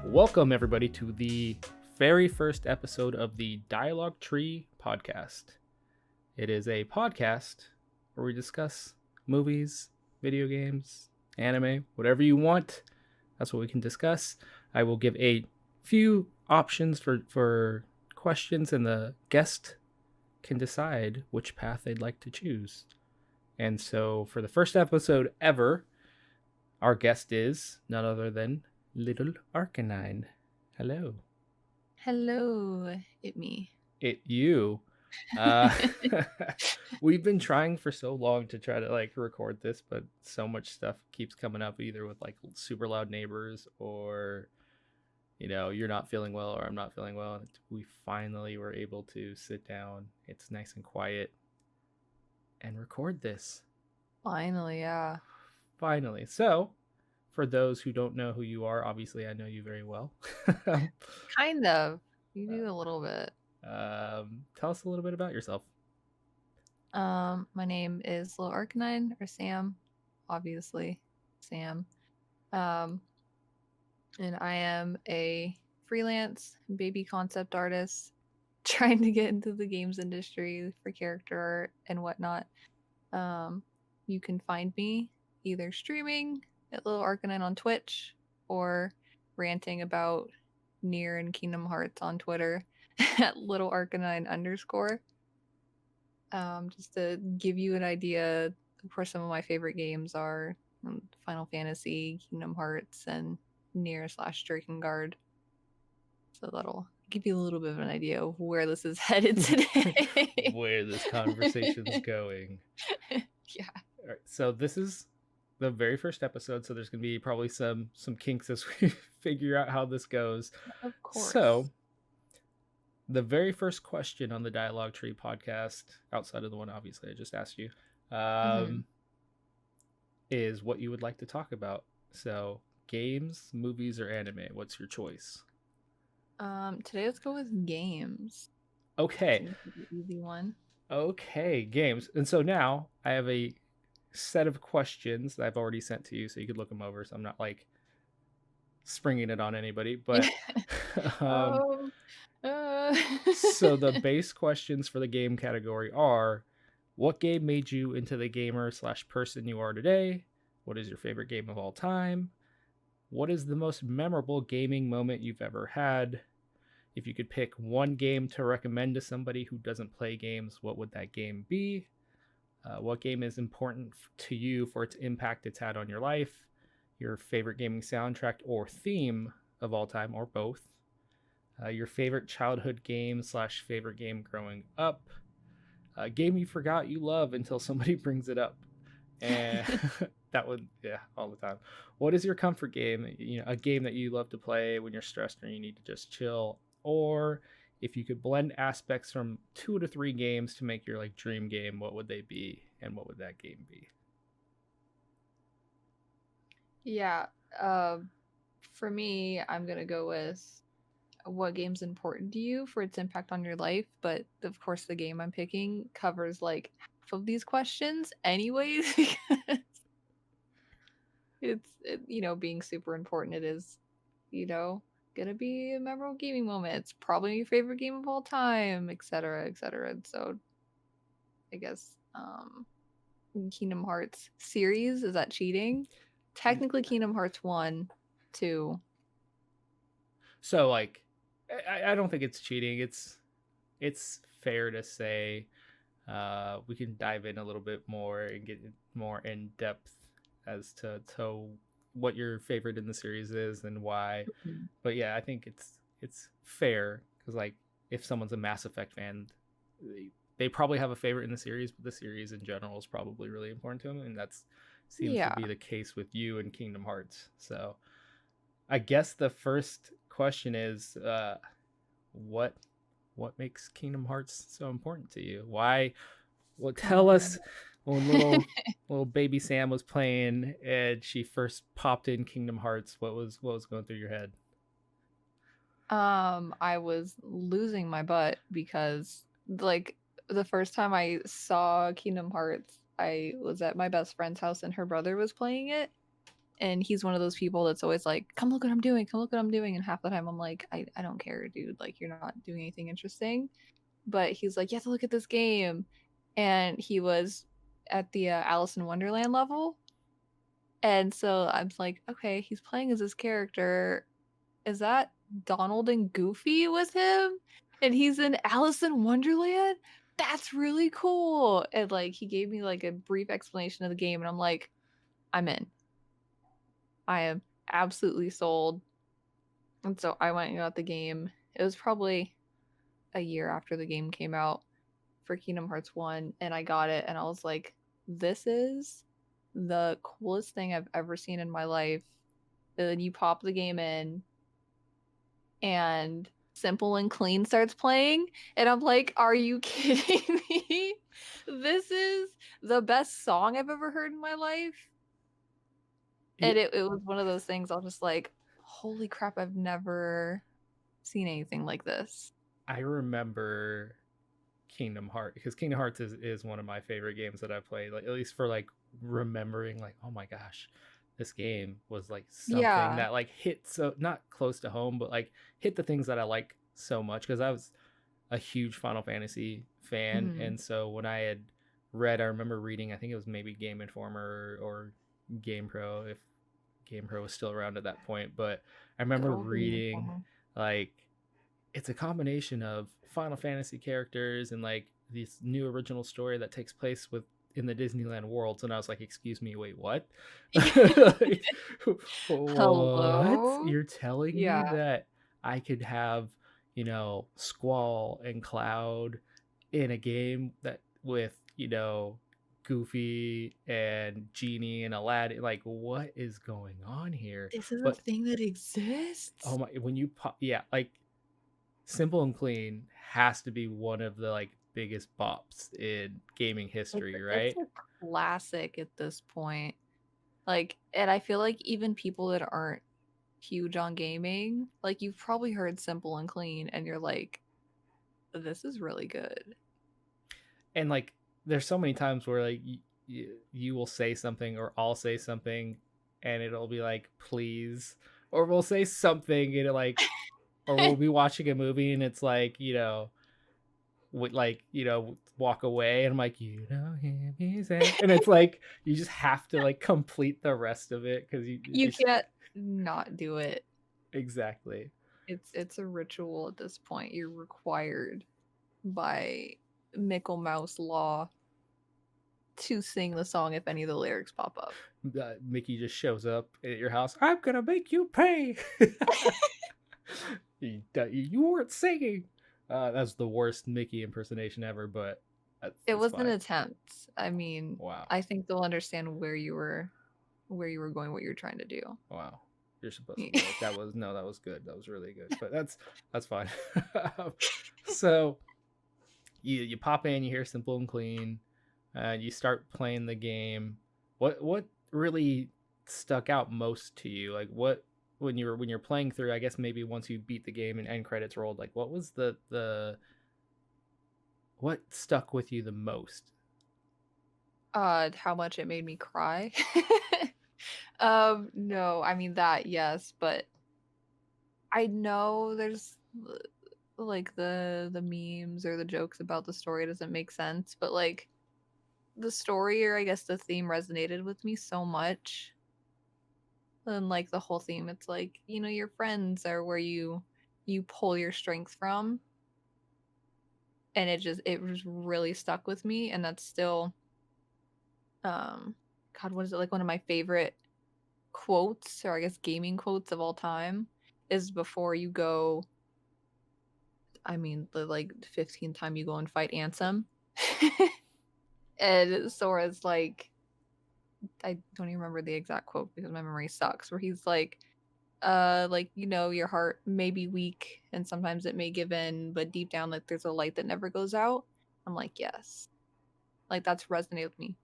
Welcome, everybody, to the very first episode of the Dialogue Tree podcast. It is a podcast where we discuss movies, video games, anime, whatever you want. That's what we can discuss. I will give a few options for questions, and the guest can decide which path they'd like to choose. And so, for the first episode ever, our guest is none other than Littlearcanine. Hello. Hello, it me. You. Uh, we've been trying for so long to try to record this, but so much stuff keeps coming up, either with like super loud neighbors or you're not feeling well or I'm not feeling well. And we finally were able to sit down. It's nice and quiet and record this. Finally, yeah. Finally. So, for those who don't know who you are, obviously I know you very well. Kind of. You do a little bit. Tell us a little bit about yourself. My name is Littlearcanine, or Sam, obviously, Sam. And I am a freelance baby concept artist trying to get into the games industry for character art and whatnot. You can find me either streaming at Littlearcanine on Twitch or ranting about Nier and Kingdom Hearts on Twitter at Littlearcanine_. Just to give you an idea of where some of my favorite games are: Final Fantasy, Kingdom Hearts, and Nier/Drakengard. So that'll give you a little bit of an idea of where this is headed today. Where this conversation's going. Yeah. All right, so this is the very first episode, so there's gonna be probably some kinks as we figure out how this goes. Of course. So the very first question on the Dialogue Tree podcast, outside of the one obviously I just asked you, is what you would like to talk about. So games, movies, or anime, what's your choice? Today let's go with games. Okay. Easy one. Okay, games. And so now I have a set of questions that I've already sent to you, so you could look them over. So I'm not like springing it on anybody, but so the base questions for the game category are: what game made you into the gamer/person you are today? What is your favorite game of all time? What is the most memorable gaming moment you've ever had? If you could pick one game to recommend to somebody who doesn't play games, what would that game be? What game is important to you for its impact it's had on your life? Your favorite gaming soundtrack or theme of all time, or both? Your favorite childhood game/favorite game growing up? A game you forgot you love until somebody brings it up. And that would, yeah, all the time. What is your comfort game? A game that you love to play when you're stressed or you need to just chill. Or if you could blend aspects from 2 to 3 games to make your like dream game, what would they be, and what would that game be? Yeah. For me, I'm gonna go with what game's important to you for its impact on your life, but of course the game I'm picking covers like half of these questions anyways, because being super important. It is, gonna be a memorable gaming moment. It's probably your favorite game of all time, etc., etc. So I guess Kingdom Hearts series, is that cheating? Technically Kingdom Hearts 1, 2. So like I don't think it's cheating. It's fair to say we can dive in a little bit more and get more in depth as to what your favorite in the series is and why. Mhm. But yeah, I think it's fair, because like if someone's a Mass Effect fan, they probably have a favorite in the series, but the series in general is probably really important to them, and that seems to be the case with you and Kingdom Hearts. So I guess the first question is what makes Kingdom Hearts so important to you? Why? Well, tell us when little baby Sam was playing and she first popped in Kingdom Hearts, what was going through your head? I was losing my butt because like the first time I saw Kingdom Hearts, I was at my best friend's house and her brother was playing it. And he's one of those people that's always like, come look what I'm doing, come look what I'm doing. And half the time I'm like, I don't care, dude. Like, you're not doing anything interesting. But he's like, you have to look at this game. And he was at the Alice in Wonderland level. And so I'm like, okay, he's playing as this character. Is that Donald and Goofy with him? And he's in Alice in Wonderland? That's really cool. And like he gave me like a brief explanation of the game, and I'm like, I'm in. I am absolutely sold. And so I went and got the game. It was probably a year after the game came out for Kingdom Hearts 1, and I got it and I was like, this is the coolest thing I've ever seen in my life. And then you pop the game in and Simple and Clean starts playing, and I'm like, are you kidding me? This is the best song I've ever heard in my life. And it was one of those things I was just like, holy crap, I've never seen anything like this. I remember Kingdom Hearts, because Kingdom Hearts is one of my favorite games that I've played. Like, at least for like remembering, like, oh my gosh, this game was like something Yeah. that like hit, so not close to home, but like hit the things that I like so much, because I was a huge Final Fantasy fan. Mhm. And so when I had read, I remember reading, I think it was maybe Game Informer or Game Pro, if Game Pro was still around at that point, but I Good remember old Game reading Informer. like it's a combination of Final Fantasy characters and like this new original story that takes place with in the Disneyland worlds. And I was like, excuse me, wait, what? Like, what? Hello? You're telling me Yeah. that I could have, Squall and Cloud in a game that with, Goofy and Genie and Aladdin? Like, what is going on here? This is a But thing that oh exists? my, when you pop, yeah, like Simple and Clean has to be one of the like biggest bops in gaming history, It's right? a classic at this point. Like, and I feel like even people that aren't huge on gaming, like you've probably heard Simple and Clean and you're like, this is really good. And like there's so many times where like you will say something, or I'll say something, and it'll be like please, or we'll say something and it like, or we'll be watching a movie and it's like, would like, walk away, and I'm like, hear me say, and it's like you just have to like complete the rest of it because You you can't not do it. exactly. It's a ritual at this point. You're required by Mickle Mouse law to sing the song if any of the lyrics pop up. Mickey just shows up at your house. I'm gonna make you pay. You weren't singing. That's the worst Mickey impersonation ever, but It it's was an fine. attempt. I mean, Wow, I think they'll understand where you were going, what you're trying to do. wow. You're supposed to be like, that was no, that was good. That was really good. But that's fine. So you pop in, you hear Simple and Clean, you start playing the game. What really stuck out most to you? Like what when you're playing through, I guess maybe once you beat the game and end credits rolled, like what was the what stuck with you the most? How much it made me cry. No, I mean that, yes, but I know there's like the memes or the jokes about the story doesn't make sense, but like the story, or I guess the theme, resonated with me so much. And like the whole theme, it's like, your friends are where you pull your strength from. And it was really stuck with me, and that's still God, what is it, like one of my favorite quotes, or I guess gaming quotes of all time, is before you go, I mean, the like 15th time you go and fight Ansem. And Sora's like, I don't even remember the exact quote because my memory sucks, where he's like, your heart may be weak and sometimes it may give in, but deep down, like, there's a light that never goes out. I'm like, yes. Like, that's resonated with me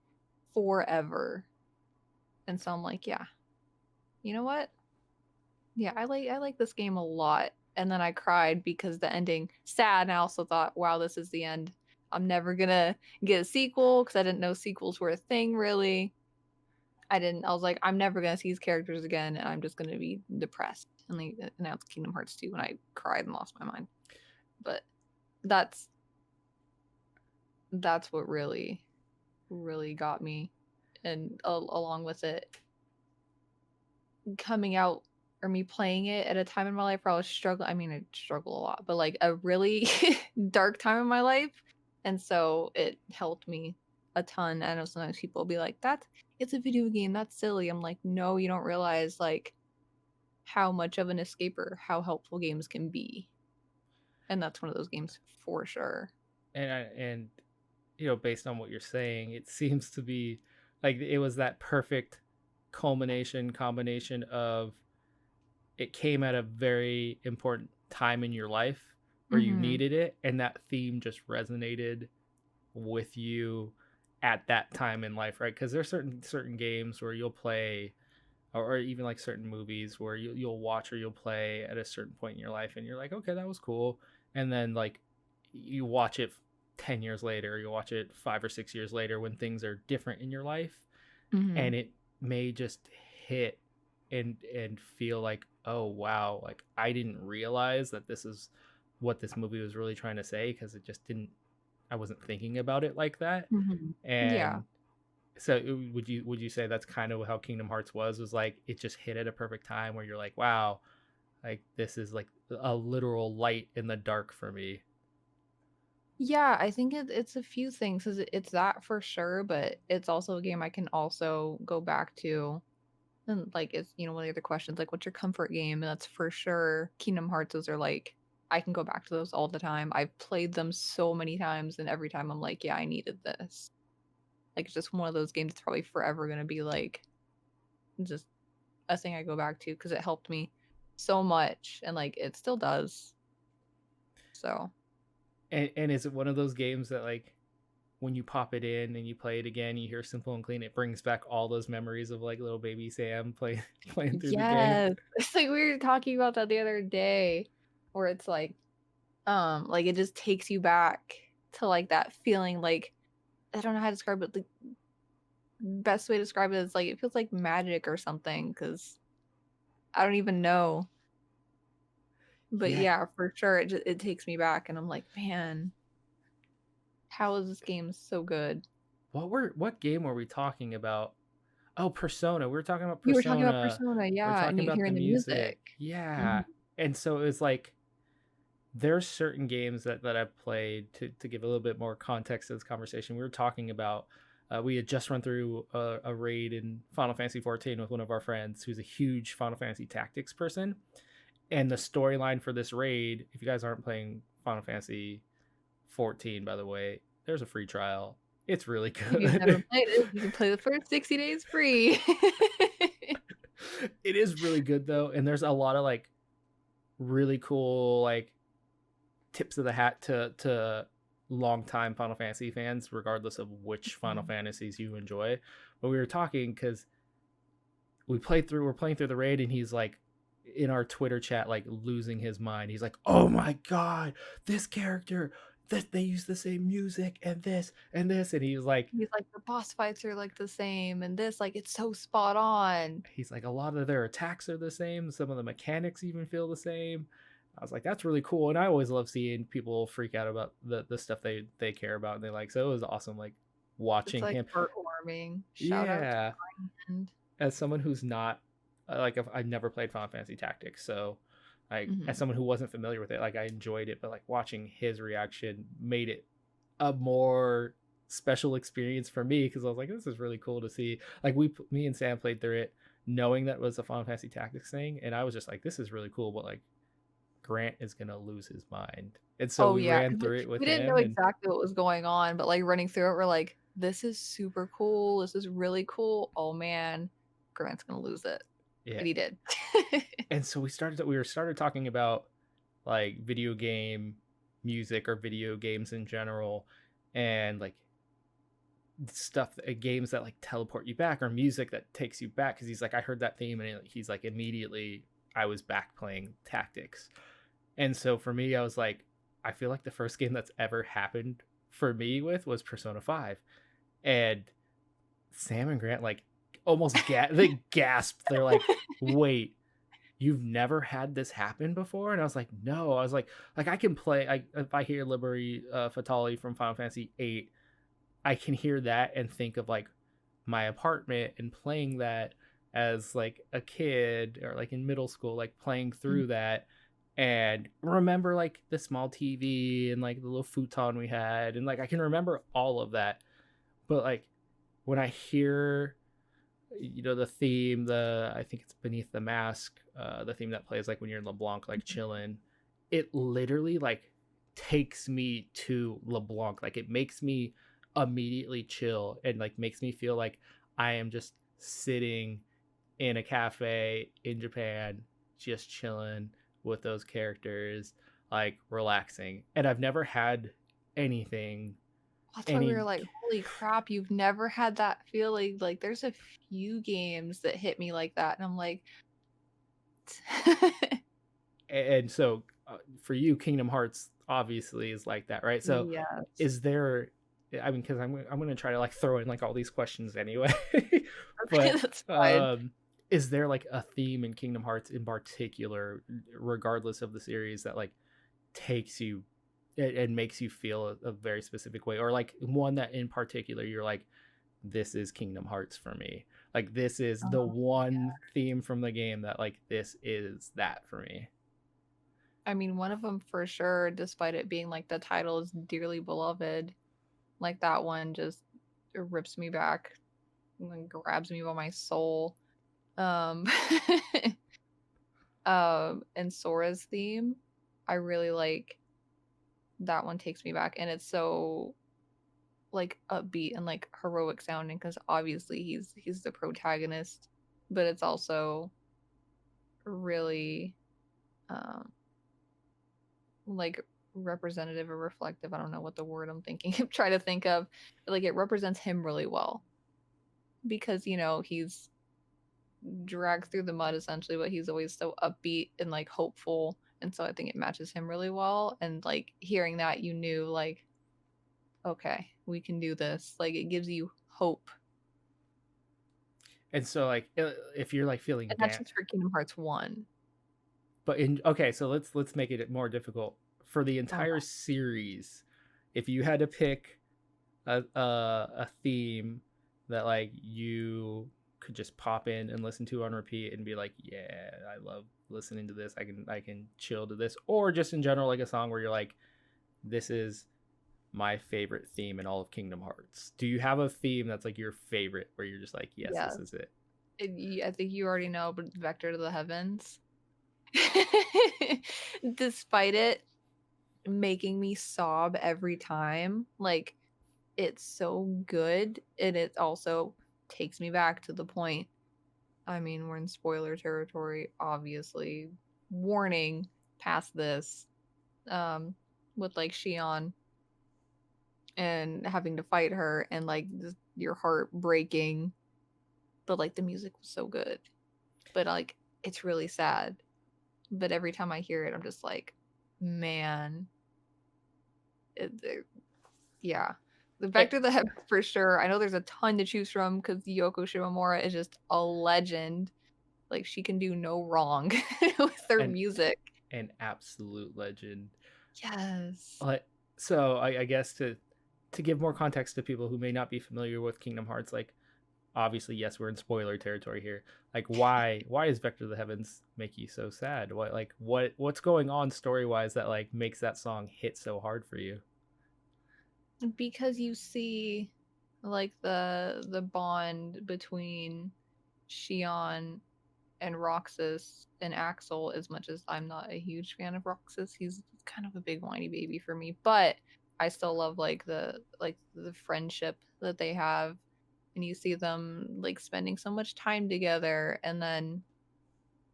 forever. And so I'm like, yeah, you know what? Yeah, I like this game a lot. And then I cried because the ending sad, and I also thought, wow, this is the end. I'm never gonna get a sequel because I didn't know sequels were a thing really. I didn't. I was like, I'm never gonna see these characters again, and I'm just gonna be depressed. And they announced Kingdom Hearts 2, and I cried and lost my mind. But that's that's what really got me, and along with it coming out or me playing it at a time in my life where I was struggling. I mean, I struggle a lot, but like a really dark time in my life, and so it helped me a ton. I know sometimes people will be like, "That's it's a video game. That's silly." I'm like, "No, you don't realize like how much of an escaper, how helpful games can be." And that's one of those games for sure. And you know, based on what you're saying, it seems to be like it was that perfect culmination combination of it came at a very important time in your life where you Mhm. needed it, and that theme just resonated with you at that time in life, right? Because there's certain games where you'll play, or even like certain movies where you'll watch or you'll play at a certain point in your life, and you're like, okay, that was cool, and then like you watch it 10 years later, you watch it 5 or 6 years later when things are different in your life, Mhm. and it may just hit and feel like, oh wow, like I didn't realize that this is what this movie was really trying to say, because it just didn't, I wasn't thinking about it like that. Mhm. Yeah. And so would you say that's kind of how Kingdom Hearts was like it just hit at a perfect time where you're like, wow, like this is like a literal light in the dark for me. Yeah, I think it's a few things. It's that for sure, but it's also a game I can also go back to. And like it's one of the other questions, like what's your comfort game? And that's for sure Kingdom Hearts. Those are like I can go back to those all the time. I've played them so many times, and every time I'm like, yeah, I needed this. Like it's just one of those games that's probably forever gonna be like just a thing I go back to because it helped me so much, and like it still does. So And is it one of those games that like when you pop it in and you play it again, you hear Simple and Clean, it brings back all those memories of like little baby Sam playing through the game? yes, it's like we were talking about that the other day, where it's like it just takes you back to like that feeling. Like I don't know how to describe it. The best way to describe it is like it feels like magic or something because I don't even know. But Yeah. yeah, for sure, it takes me back, and I'm like, man, how is this game so good? What game were we talking about? Oh, Persona. We were talking about You were talking about Persona. Persona, We're yeah, and talking you about the hearing the music. music. Yeah. Mhm, And so it was like there's certain games that I've played to give a little bit more context to this conversation. We were talking about we had just run through a raid in Final Fantasy 14 with one of our friends who's a huge Final Fantasy Tactics person. And the storyline for this raid, if you guys aren't playing Final Fantasy 14, by the way, there's a free trial. It's really if you've never good. played it, you can play the first 60 days free. It is really good though, and there's a lot of like really cool like tips of the hat to longtime Final Fantasy fans, regardless of which Final Mhm. Fantasies you enjoy. But we were talking because we're playing through the raid, and he's like in our Twitter chat, like losing his mind. He's like, "Oh my god, this character, this they use the same music and this and this," and he's like, He's like, "The boss fights are, like, the same, and this, like, it's so spot on." a lot of their attacks are the same. Some of the mechanics even feel the same. I was like, that's really cool, and I always love seeing people freak out about the stuff they care about and they like. So it was awesome, like It's, watching like, him. heartwarming. Shout out to Yeah, Friend. as someone who's not like I've never played Final Fantasy Tactics, so like as Mhm. someone who wasn't familiar with it, like I enjoyed it, but like watching his reaction made it a more special experience for me because I was like, this is really cool to see. Like me and Sam played through it knowing that was a Final Fantasy Tactics thing, and I was just like, this is really cool, but like Grant is gonna lose his mind, and so Oh, we yeah, ran 'cause through it with we didn't know him, and exactly what was going on, but, like, running through it, we're like, "This is super cool. This is really cool. Oh, man. Grant's gonna lose it." yeah, And he did. and so we started talking about like video game music or video games in general, and like stuff games that like teleport you back or music that takes you back, because he's like, I heard that theme, and he's like, immediately I was back playing Tactics. And so for me, I was like, I feel like the first game that's ever happened for me with was Persona 5. And Sam and Grant like almost they gasped. They're like, "Wait, you've never had this happen before?" And I was like, "No." I was like I can play. If I hear Liberi Fatali from Final Fantasy VIII, I can hear that and think of like my apartment and playing that as like a kid or like in middle school, like playing Mm. through that and remember like the small TV and like the little futon we had and like I can remember all of that. But like when I hear the theme, the I think it's Beneath the Mask, the theme that plays like when you're in LeBlanc like chilling, it literally like takes me to LeBlanc. Like it makes me immediately chill and like makes me feel like I am just sitting in a cafe in Japan, just chilling with those characters, like relaxing. And I've never had anything That's why we were any like, holy crap, you've never had that feeling. Like, there's a few games that hit me like that. And I'm like, and so for you Kingdom Hearts obviously is like that, right? So yes. is there, I mean, because I'm going to try to like throw in like all these questions anyway. Okay, But that's fine. is there like a theme in Kingdom Hearts in particular, regardless of the series, that like takes you and makes you feel a very specific way, or like one that in particular you're like, this is Kingdom Hearts for me, like this is the Um, one theme from the game that like this is that for me? I mean, one of them for sure, despite it being like the title is Dearly Beloved, like that one just rips me back and grabs me by my soul. Um, and Sora's theme, I really like that one takes me back, and it's so like upbeat and like heroic sounding because obviously he's the protagonist, but it's also really um like representative or reflective. I don't know what the word I'm thinking. I'm trying to think of. But, like it represents him really well because he's dragged through the mud essentially, but he's always so upbeat and like hopeful. And so I think it matches him really well. And like hearing that, you knew like, okay, we can do this. Like it gives you hope. And so like if you're like feeling And that's down, just for Kingdom Hearts 1. but in okay, so let's make it more difficult for the Oh, entire series. If you had to pick a theme that like you could just pop in and listen to on repeat and be like, yeah, I love listening to this, I can chill to this, or just in general like a song where you're like, this is my favorite theme in all of Kingdom Hearts. Do you have a theme that's like your favorite where you're just like, yes, yes. this is it? I think you already know, but Vector to the Heavens. Despite it making me sob every time, like it's so good and it also takes me back to the point. I mean, we're in spoiler territory, obviously. Warning past this. With like Shion and having to fight her and like your heart breaking, but like the music was so good. But like it's really sad. But every time I hear it, I'm just like, man, yeah. The Eh, Vector of the Heavens for sure. I know there's a ton to choose from because Yoko Shimomura is just a legend. Like she can do no wrong with her an music. an absolute legend. Yes. But so I guess to give more context to people who may not be familiar with Kingdom Hearts, like obviously yes, we're in spoiler territory here. Like why is Vector of the Heavens make you so sad? What's going on story wise that like makes that song hit so hard for you? Because you see like the bond between Shion and Roxas and Axel, as much as I'm not a huge fan of Roxas, he's kind of a big whiny baby for me. But I still love like the friendship that they have, and you see them like spending so much time together, and then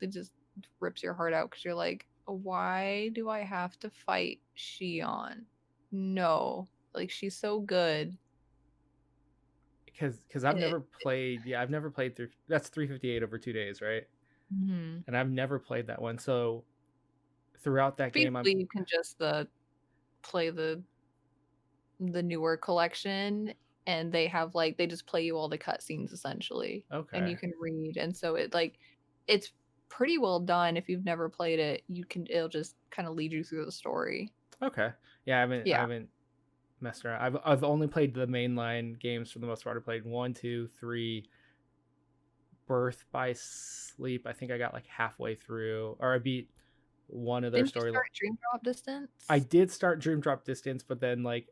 it just rips your heart out because you're like, why do I have to fight Shion? No, like she's so good. Because I've It, never played, yeah, I've never played through, that's 358 over 2 days, right? mhm. And I've never played that one. So throughout that game, I'm Basically, you can just play the newer collection. and they have like they just play you all the cutscenes essentially, and Okay. you can read, and so it's pretty well done. If you've never played it, it'll just kind of lead you through the story. Okay. Yeah, I Yeah. haven't messed around. I've only played the mainline games for the most part. I played 1, 2, 3, Birth by Sleep. I think I got like halfway through, or I beat one of their Didn't you story. start Dream Drop I Distance? did start Dream Drop Distance, but then like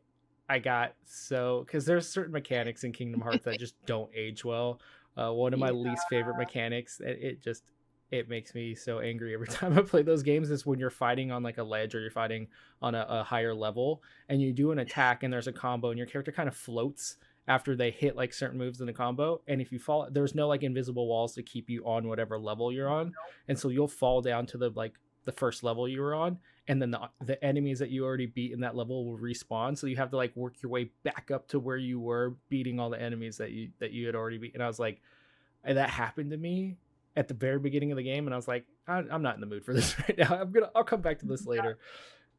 I got so because there's certain mechanics in Kingdom Hearts that just don't age well. One of my Yeah. least favorite mechanics, it makes me so angry every time I play those games is when you're fighting on like a ledge or you're fighting on a higher level and you do an attack and there's a combo and your character kind of floats after they hit like certain moves in the combo, and if you fall there's no like invisible walls to keep you on whatever level you're on, and so you'll fall down to the first level you were on, and then the enemies that you already beat in that level will respawn, so you have to like work your way back up to where you were beating all the enemies that you had already beat. And I was like, and that happened to me at the very beginning of the game, and I was like, I'm not in the mood for this right now. I'll come back to this later.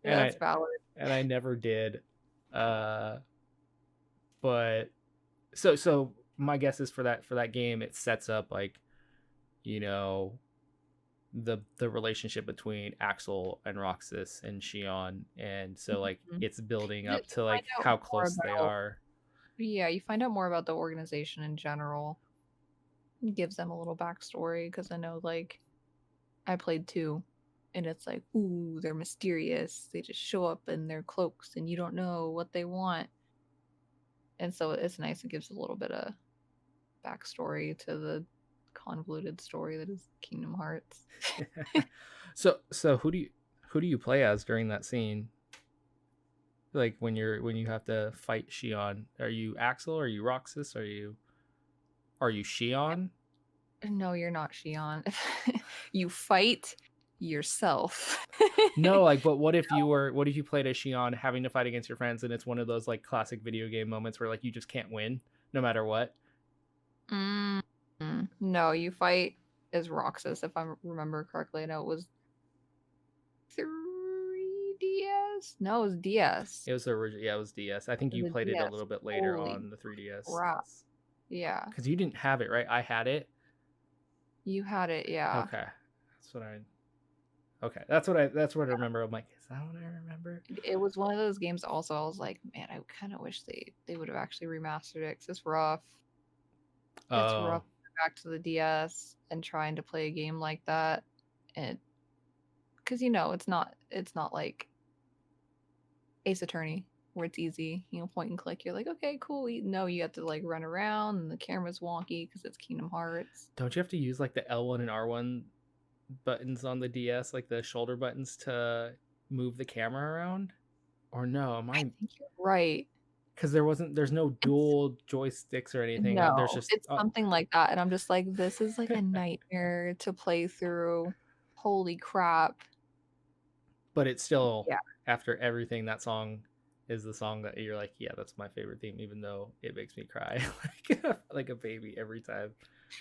Yeah, and that's i valid. and I never did. Uh but so my guess is for that game it sets up like, you know, the relationship between Axel and Roxas and Shion, and so like Mhm. it's building You up to find like out how more close they about are. Yeah, you find out more about the organization in general. It gives them a little backstory because I know like I played two, and it's like, ooh, they're mysterious. They just show up in their cloaks and you don't know what they want. And so it's nice. It gives a little bit of backstory to the convoluted story that is Kingdom Hearts. So who do you play as during that scene? Like when you have to fight Shion, are you Axel? Are you Roxas? Are you Shion? No, you're not Shion. You fight yourself. No, like, but what if you played as Shion having to fight against your friends, and it's one of those like classic video game moments where like you just can't win no matter what? Mm, no, you fight as Roxas, if I remember correctly. I know it was 3DS. No, it was DS. It was the original. Yeah, it was DS. I think It you was a played it a DS. little bit later Holy on the 3DS crap. Yeah, because you didn't have it, right? I had it. you had it. Yeah. Okay, that's what I. Okay, that's what I remember. I'm like, is that what I remember? It was one of those games also. I was like, man, I kind of wish they would have actually remastered it 'cause it's rough. It's Oh, rough going back to the DS and trying to play a game like that. And because it's not like Ace Attorney where it's easy, point and click. You're like, okay, cool. No, you have to like run around and the camera's wonky because it's Kingdom Hearts. don't you have to use like the L1 and R1 buttons on the DS, like the shoulder buttons to move the camera around? Or no, am I I? think you're right. Because there's no It's dual joysticks or anything. There's No, just it's something like that, and I'm just like, this is like a nightmare to play through. Holy crap. but it's still, Yeah. after everything, that song is the song that you're like, yeah, that's my favorite theme, even though it makes me cry like a baby every time.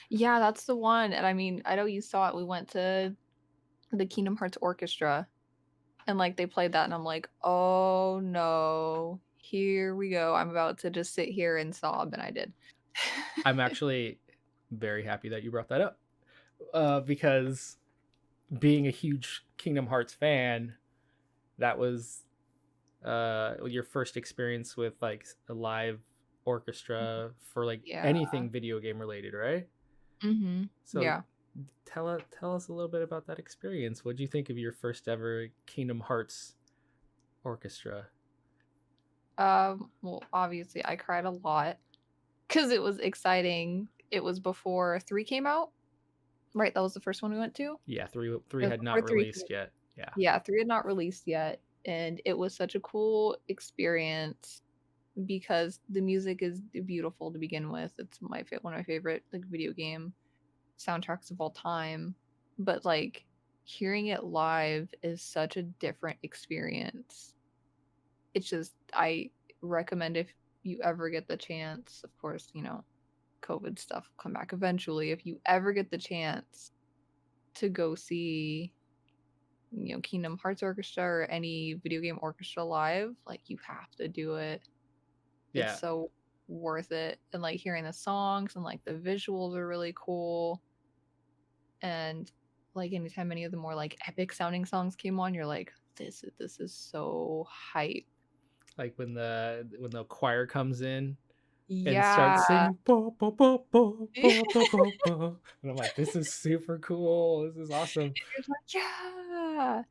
Yeah, that's the one. And I mean, I know you saw it. We went to the Kingdom Hearts Orchestra and like they played that and I'm like, "Oh no. Here we go. I'm about to just sit here and sob," and I did. I'm actually very happy that you brought that up, because being a huge Kingdom Hearts fan, that was your first experience with like a live orchestra for like Yeah. anything video game related, right? Mhm. So Yeah. tell us a little bit about that experience. What do you think of your first ever Kingdom Hearts orchestra? Well, obviously I cried a lot because it was exciting. It was before 3 came out. Right, that was the first one we went to? Yeah, three It was had before not 3 came. released yet. Yeah. Yeah, 3 had not released yet, and it was such a cool experience because the music is beautiful to begin with. It's one of my favorite, like, video game soundtracks of all time, but, like, hearing it live is such a different experience. It's just I recommend if you ever get the chance, of course, COVID stuff will come back eventually. If you ever get the chance to go see Kingdom Hearts Orchestra or any video game orchestra live, like you have to do it. It's Yeah. so worth it. And like hearing the songs and like the visuals are really cool. And like anytime any of the more like epic sounding songs came on, you're like, this is so hype. Like when the choir comes in and starts Yeah. singing, "Bo, bo, bo, bo, bo, bo, bo, bo," and I'm like, this is super cool. This is awesome. You're just like, yeah,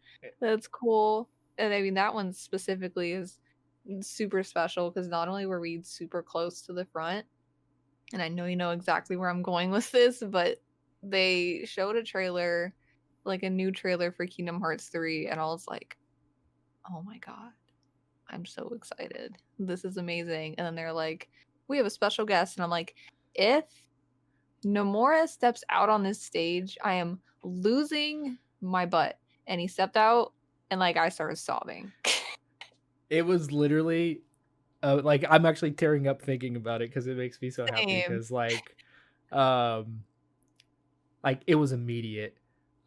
that's cool. And I mean, that one specifically is super special because not only were we super close to the front, and I know you know exactly where I'm going with this, but they showed a trailer, like a new trailer for Kingdom Hearts 3, and I was like, oh my God, I'm so excited. This is amazing. And then they're like, we have a special guest. And I'm like, if Nomura steps out on this stage, I am losing my butt. And he stepped out, and like I started sobbing. It was literally like I'm actually tearing up thinking about it because it makes me so happy Same. because um like it was immediate.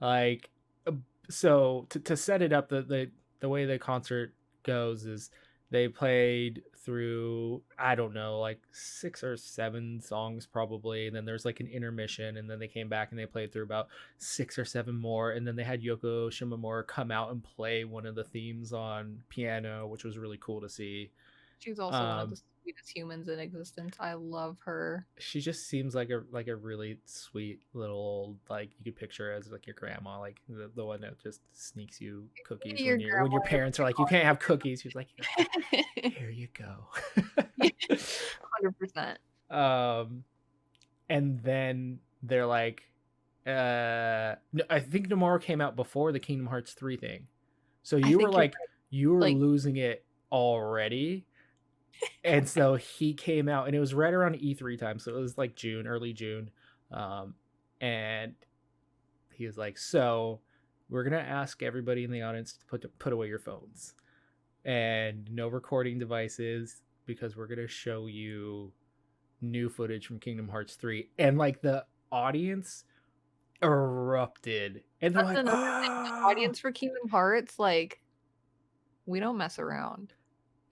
Like uh, so to set it up, the way the concert goes is they played through, I don't know, like 6 or 7 songs probably, and then there's like an intermission, and then they came back and they played through about 6 or 7 more, and then they had Yoko Shimomura come out and play one of the themes on piano, which was really cool to see. She's also one of the um sweetest humans in existence. I love her. she just seems like a really sweet little, like you could picture her as like your grandma, like the one that just sneaks you cookies Your when your grandma parents are like, you can't have cookies, she's like, is here you go. 100%. um and then they're like, no, I think Nomura came out before the Kingdom Hearts 3 thing, so I you were think you're like, you were like, losing it already. And so he came out, and it was right around E3 time, so it was like June, early June. And he was like, so we're gonna ask everybody in the audience to put away your phones and no recording devices, because we're gonna show you new footage from Kingdom Hearts 3. And like the audience erupted, and they're that's like, another thing. The ah. audience for Kingdom Hearts, like, we don't mess around.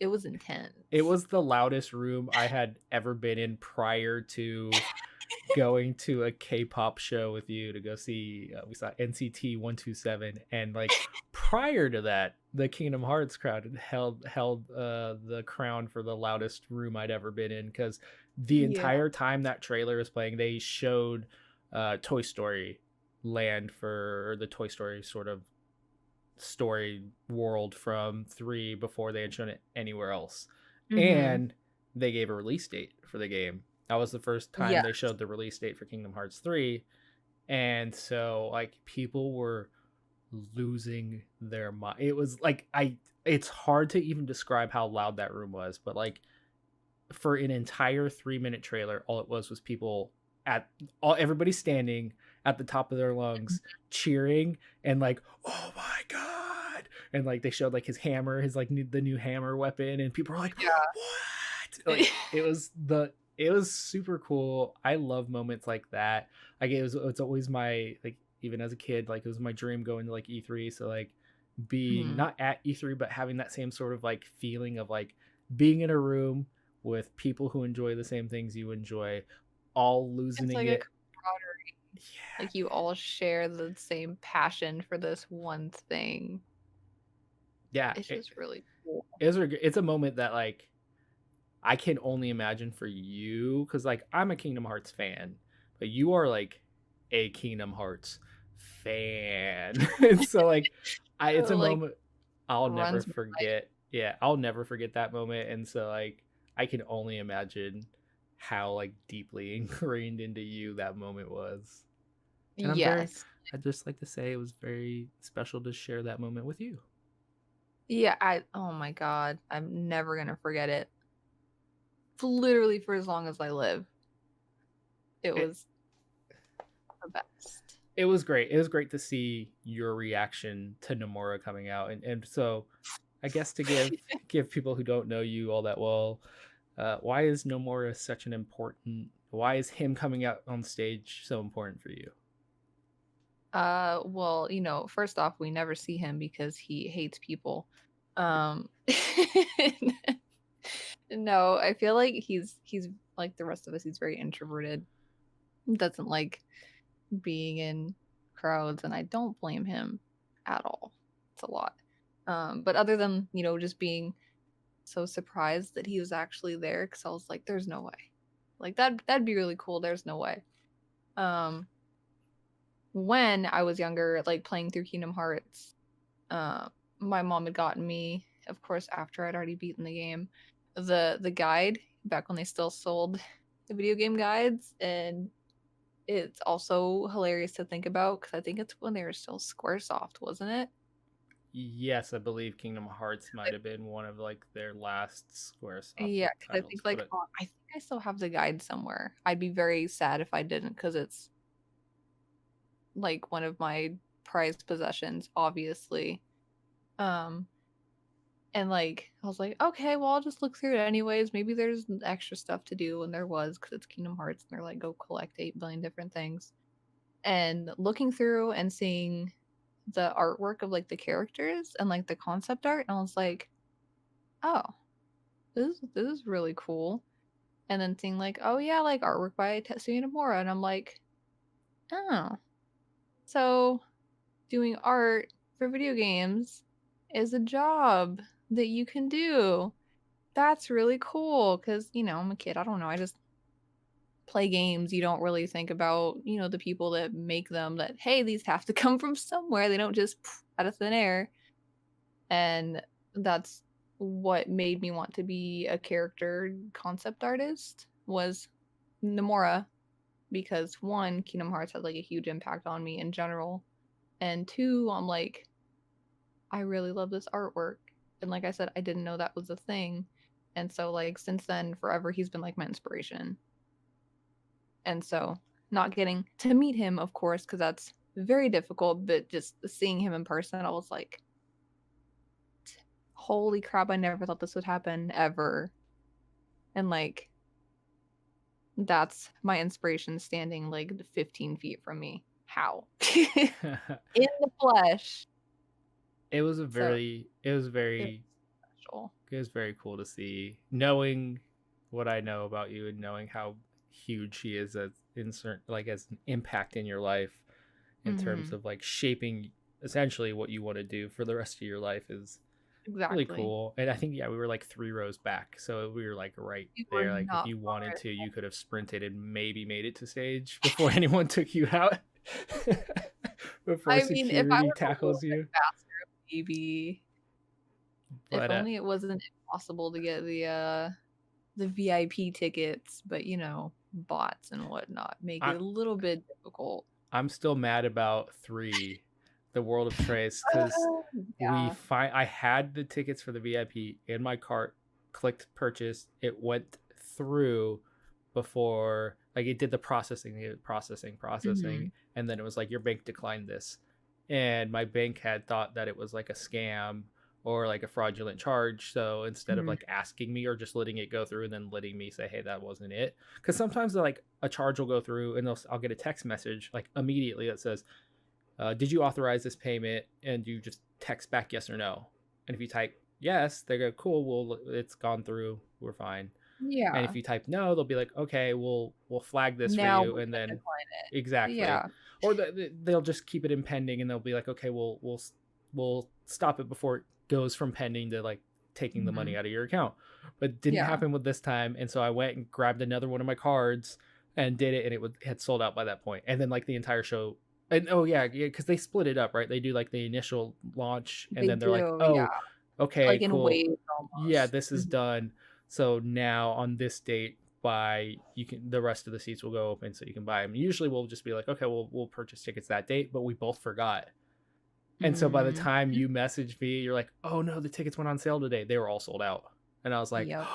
It was It intense. was the loudest room I had ever been in prior to going to a K-pop show with you to go see, we saw NCT 127, and like prior to that, the Kingdom Hearts crowd had held the crown for the loudest room I'd ever been in, because the Yeah. entire time that trailer was playing, they showed Toy Story Land, for the Toy Story sort of story world from 3 before they had shown it anywhere else. Mhm. And they gave a release date for the game. That was the first time Yes. they showed the release date for Kingdom Hearts 3. And so like people were losing their mind. It was like, it's hard to even describe how loud that room was, but like for an entire 3-minute trailer, all it was people at all, everybody standing at the top of their lungs cheering and like, oh my god. And like they showed like his hammer, his like the new hammer weapon, and people were like, what? Like it was super cool. I love moments like that. Like it's always my, like even as a kid, like it was my dream going to like E3. So like being Mhm. not at E3 but having that same sort of like feeling of like being in a room with people who enjoy the same things you enjoy, all It's losing like a it. camaraderie. Yeah, Like you all share the same passion for this one thing. yeah. It's just really cool. It's a moment that like I can only imagine for you, because like I'm a Kingdom Hearts fan, but you are like a Kingdom Hearts fan, and so like it's a Like moment I'll never runs my life. forget. Yeah, I'll never forget that moment, and so like I can only imagine how like deeply ingrained into you that moment was. And Yes. I'd just like to say it was very special to share that moment with you. Yeah, oh my God, I'm never gonna forget it. Literally for as long as I live. It It was the best. it was great. It was great to see your reaction to Nomura coming out, and so I guess to give people who don't know you all that well, why is Nomura such an important? Why is him coming out on stage so important for you? Well, first off, we never see him because he hates people. Um No, I feel like he's like the rest of us. He's very introverted. Doesn't like being in crowds, and I don't blame him at all. It's a lot. But other than, just being so surprised that he was actually there, because I was like, there's no way. Like that'd be really cool. There's no way. Um, when I was younger, like playing through Kingdom Hearts, uh, my mom had gotten me, of course, after I'd already beaten the game, the guide back when they still sold the video game guides, and it's also hilarious to think about because I think it's when they were still SquareSoft, wasn't it? Yes, I believe Kingdom Hearts might Like, have been one of like their last Squaresoft yeah, because I titles, think like but I think I still have the guide somewhere. I'd be very sad if I didn't because it's like one of my prized possessions, obviously. Um, and like I was like, okay, well I'll just look through it anyways. Maybe there's extra stuff to do, and there was because it's Kingdom Hearts, and they're like, go collect 8 billion different things. And looking through and seeing the artwork of like the characters and like the concept art, and I was like, oh, this is really cool. And then seeing like, oh yeah, like artwork by Tetsuya Nomura, and I'm like, oh, so doing art for video games is a job that you can do. That's really cool because I'm a kid. I don't know. I just play games. You don't really think about the people that make them. That hey, these have to come from somewhere. They don't just out of thin air. And that's what made me want to be a character concept artist was Nomura, because one, Kingdom Hearts had like a huge impact on me in general, and two, I'm like, I really love this artwork, and like I said, I didn't know that was a thing, and so like since then, forever he's been like my inspiration, and so not getting to meet him, of course, because that's very difficult, but just seeing him in person, I was like, holy crap, I never thought this would happen ever. And like that's my inspiration standing like 15 feet from me. How? In the flesh. it was a So very it was it was very special. it was very cool to see, knowing what I know about you and knowing how huge he is as in certain like as an impact in your life in terms Mm-hmm. of like shaping essentially what you want to do for the rest of your life is really Exactly. cool. And I think yeah, we were like 3 rows back, so we were like right You were there. Like if not you wanted far. to, you could have sprinted and maybe made it to stage before anyone took you out. Before I mean, if I security was a little tackles bit you. faster, maybe. If But only it wasn't impossible to get the VIP tickets, but bots and whatnot make I it a little bit difficult. I'm still mad about 3, the World of Trace, because Yeah. I had the tickets for the VIP in my cart, clicked purchase, it went through before like it did the processing, Hmm. and then it was like your bank declined this, and my bank had thought that it was like a scam or like a fraudulent charge. So instead of Hmm. like asking me or just letting it go through and then letting me say, hey, that wasn't it, because sometimes like a charge will go through and I'll get a text message like immediately that says, did you authorize this payment? And you just text back yes or no. And if you type yes, they go, cool, well, it's gone through, we're fine. And if Yeah. you type no, they'll be like, okay, we'll flag this for Now you, we and can then decline it. exactly, Yeah. or they'll just keep it in pending, and they'll be like, okay, we'll stop it before it goes from pending to like taking the money Mhm. out of your account. But it didn't Yeah. happen with this time, and so I went and grabbed another one of my cards and did it, and had sold out by that point. And then like the entire show, and oh yeah, because they split it up, right? They do like the initial launch, and They then they're like, do, yeah. oh, okay, Like in cool, waves yeah, almost. this is Mhm. done. So now on this date, by you can the rest of the seats will go open, so you can buy them. Usually we'll just be like, okay, we'll purchase tickets that date, but we both forgot. And so by the Mhm. time you messaged me, you're like, oh no, the tickets went on sale today. They were all sold out. And I was like, Yep.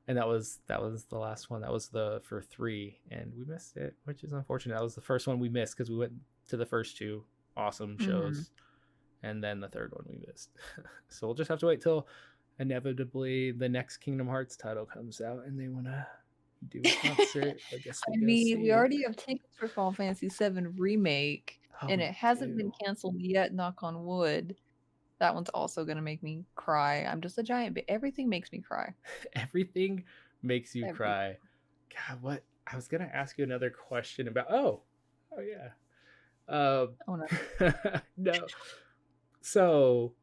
and that was the last one. That was the for 3, and we missed it, which is unfortunate. That was the first one we missed because we went to the first 2 awesome Mhm. shows, and then the third one we missed. So we'll just have to wait till inevitably the next Kingdom Hearts title comes out and they want to do a concert. I guess we I go mean, we see it. already have tickets for Final Fantasy VII Remake, Oh, and we it hasn't been do. canceled yet, knock on wood. That one's also gonna make me cry. I'm just a giant everything makes me cry. Everything makes you Every cry. God, what? I was gonna ask you another question about. Oh yeah. oh no. No. So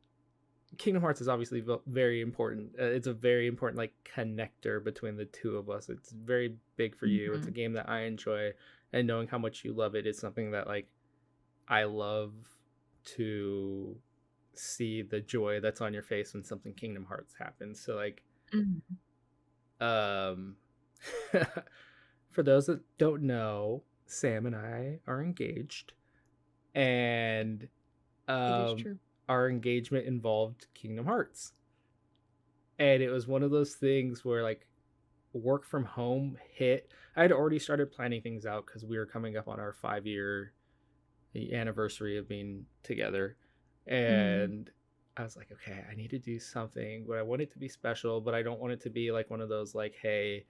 Kingdom Hearts is obviously very important. It's a very important like connector between the two of us. It's very big for you. It's a Mhm. game that I enjoy, and knowing how much you love it is something that like I love to see the joy that's on your face when something Kingdom Hearts happens. So like Mhm. um for those that don't know, Sam and I are engaged, and It is um true. our engagement involved Kingdom Hearts. And it was one of those things where like work from home hit. I had already started planning things out because we were coming up on our 5 year anniversary of being together. Mhm. And I was like, okay, I need to do something, but I want it to be special, but I don't want it to be like one of those like, hey,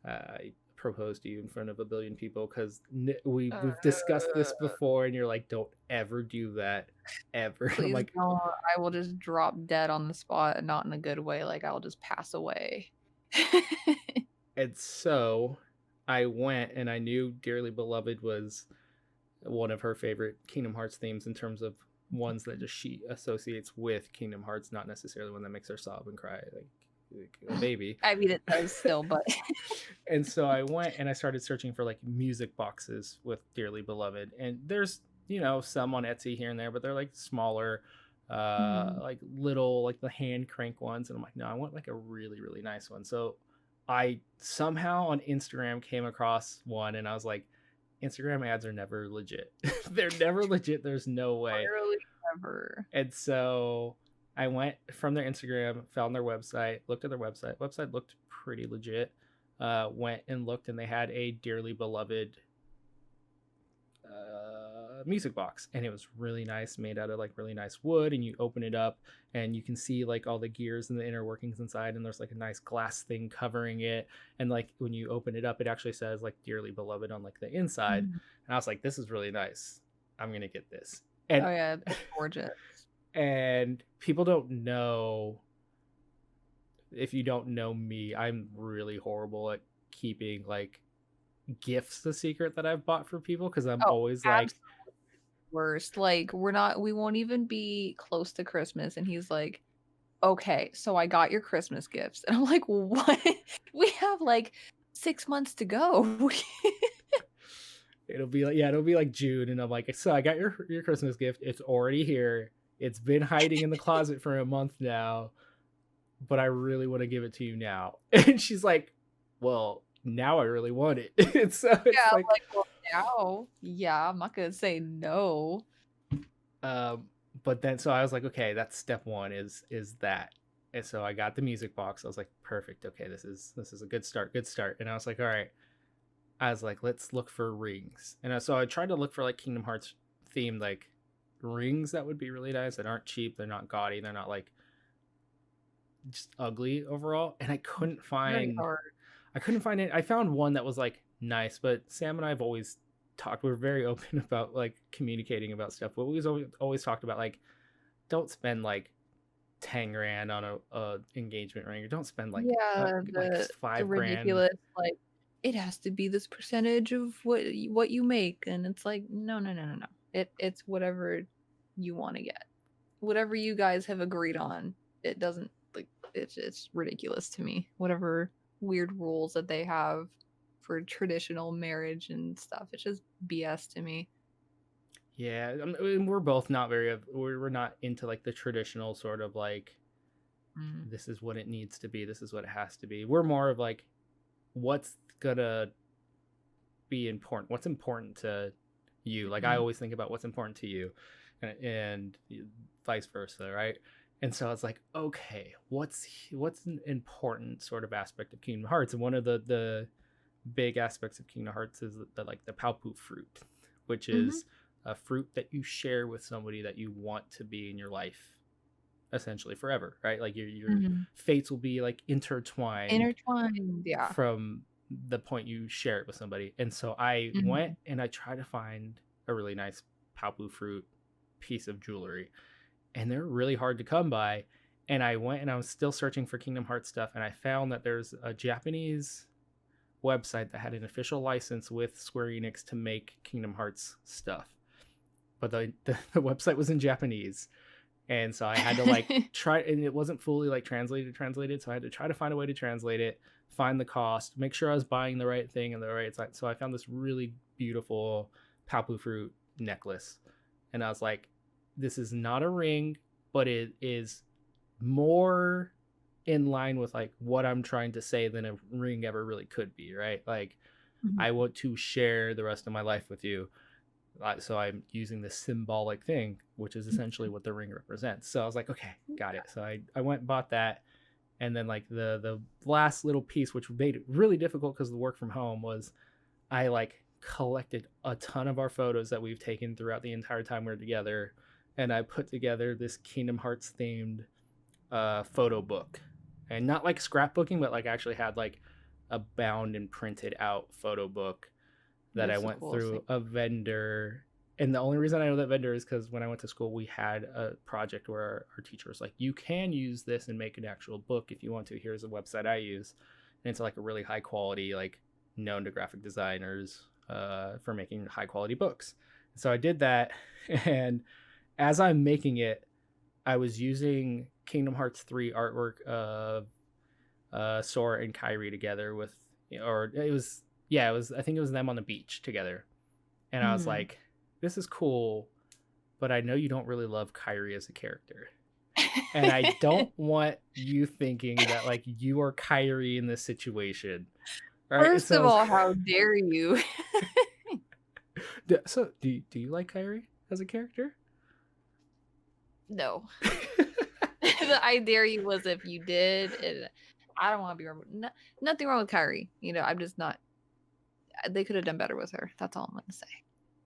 I proposed to you in front of a billion people, because Uh, we've discussed this before, and you're like, don't ever do that ever. And I'm Please like, don't. I will just drop dead on the spot and not in a good way. Like I'll just pass away. and so I went, and I knew Dearly Beloved was one of her favorite Kingdom Hearts themes in terms of ones that just she associates with Kingdom Hearts, not necessarily one that makes her sob and cry like a baby. I mean, it does still, but And so I went and I started searching for like music boxes with Dearly Beloved, and there's some on Etsy here and there, but they're like smaller, Mhm. like little like the hand crank ones, and I'm like, no, I want like a really really nice one. So I somehow on Instagram came across one, and I was like, Instagram ads are never legit. They're never legit. There's no way. Literally never. And so I went from their Instagram, found their website, looked at their website. Website looked pretty legit. Went and looked, and they had a Dearly Beloved music box, and it was really nice, made out of like really nice wood. And you open it up, and you can see like all the gears and the inner workings inside. And there's like a nice glass thing covering it. And like when you open it up, it actually says like Dearly Beloved on like the inside. Mhm. And I was like, this is really nice. I'm gonna get this. Oh And yeah, it's gorgeous. and people don't know, if you don't know me, I'm really horrible at keeping like gifts a secret that I've bought for people, because I'm Oh, always like, worst. Like we won't even be close to Christmas and he's like, "Okay, so I got your Christmas gifts." And I'm like, "What? We have like 6 months to go." it'll be like June, and I'm like, so I got your Christmas gift. It's already here. It's been hiding in the closet for a month now, but I really want to give it to you now. And she's like, well, now I really want it. And so Yeah, it's I'm like, like, "Well, now, yeah, I'm not gonna say no." um, but then so I was like, okay, that's step one is that. And so I got the music box. I was like, perfect. Okay, this is a good start. Good start. And I was like, all right. I was like, let's look for rings. And so I tried to look for like Kingdom Hearts themed like rings that would be really nice, that aren't cheap, they're not gaudy, they're not like just ugly overall. And Very hard. I couldn't find it. I found one that was like nice, but Sam and I have always talked, we're very open about like communicating about stuff, but we've always talked about like, don't spend like 10 grand on a engagement ring, or don't spend Yeah, like the 5 grand. ridiculous, like, "It has to be this percentage of what you make," and it's like, "No, no, no, no, no. It's whatever you wanna get. Whatever you guys have agreed on." It doesn't like, it's ridiculous to me. Whatever weird rules that they have for traditional marriage and stuff, it's just BS to me. Yeah, and we're both not very we're not into like the traditional sort of like, Mm. this is what it needs to be, this is what it has to be. We're more of like, what's gonna be important, what's important to you. Like I Mhm. always think about what's important to you, and vice versa, right? And so it's like, okay, what's an important sort of aspect of Kingdom Hearts? And one of the big aspects of Kingdom Hearts is like the Palpu fruit, which Mhm. is a fruit that you share with somebody that you want to be in your life essentially forever, right? Like your Mhm. fates will be like intertwined Intertwined, yeah. from the point you share it with somebody. And so I Mhm. went and I tried to find a really nice Palpu fruit piece of jewelry, and they're really hard to come by. And I went and I was still searching for Kingdom Hearts stuff, and I found that there's a Japanese website that had an official license with Square Enix to make Kingdom Hearts stuff. But the website was in Japanese. And so I had to like try, and it wasn't fully like translated. So I had to try to find a way to translate it, find the cost, make sure I was buying the right thing and the right site. So I found this really beautiful Papu fruit necklace. And I was like, this is not a ring, but it is more in line with like what I'm trying to say than a ring ever really could be, right? Like, I want to share the rest of my life with you. So I'm using this symbolic thing, which is essentially what the ring represents. So I was like, okay, got it. So I went and bought that. And then like the last little piece, which made it really difficult because of the work from home, was I like collected a ton of our photos that we've taken throughout the entire time we were together. And I put together this Kingdom Hearts themed photo book. And not like scrapbooking, but like actually had like a bound and printed out photo book that I went through a vendor. And the only reason I know that vendor is because when I went to school, we had a project where our teacher was like, you can use this and make an actual book if you want to. Here's a website I use. And it's like a really high quality, like known to graphic designers for making high quality books. So I did that. And as I'm making it, I was using Kingdom Hearts 3 artwork of Sora and Kairi together with, or it was, yeah, it was, I think it was them on the beach together. And I was like, this is cool, but I know you don't really love Kairi as a character. And I don't want you thinking that like you are Kairi in this situation. Right? First of all, how dare you? So do you like Kairi as a character? No. The I dare you was if you did. And I don't want to be nothing wrong with Kairi. You know, I'm just not. They could have done better with her. That's all I'm going to say.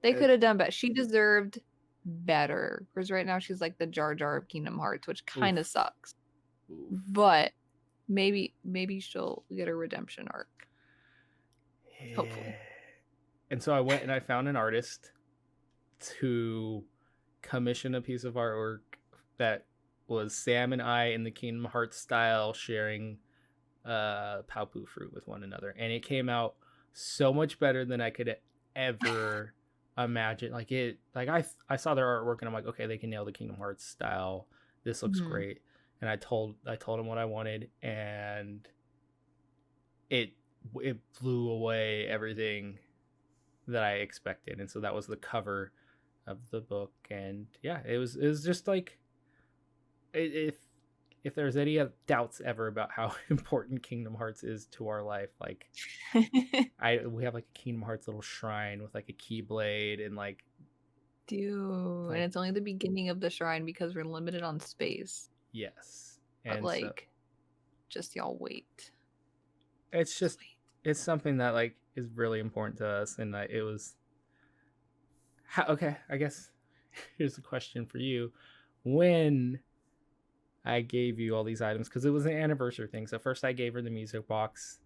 They could have done better. She deserved better. Because right now she's like the Jar Jar of Kingdom Hearts, which kind of sucks. Oof. But maybe she'll get a redemption arc. Yeah. Hopefully. And so I went and I found an artist to commission a piece of artwork that was Sam and I in the Kingdom Hearts style sharing Papu fruit with one another. And it came out so much better than I could ever imagine. Like it, like I saw their artwork and I'm like, okay, they can nail the Kingdom Hearts style. This looks great. And I told them what I wanted, and it blew away everything that I expected. And so that was the cover of the book. And yeah, it was just like, if there's any doubts ever about how important Kingdom Hearts is to our life, like we have like a Kingdom Hearts little shrine with like a keyblade and like, dude, like, and it's only the beginning of the shrine because we're limited on space. Yes. And but like, so, just y'all wait. It's just it's something that like is really important to us, and it was. Okay, I guess here's a question for you: when I gave you all these items, because it was an anniversary thing. So first I gave her the music box,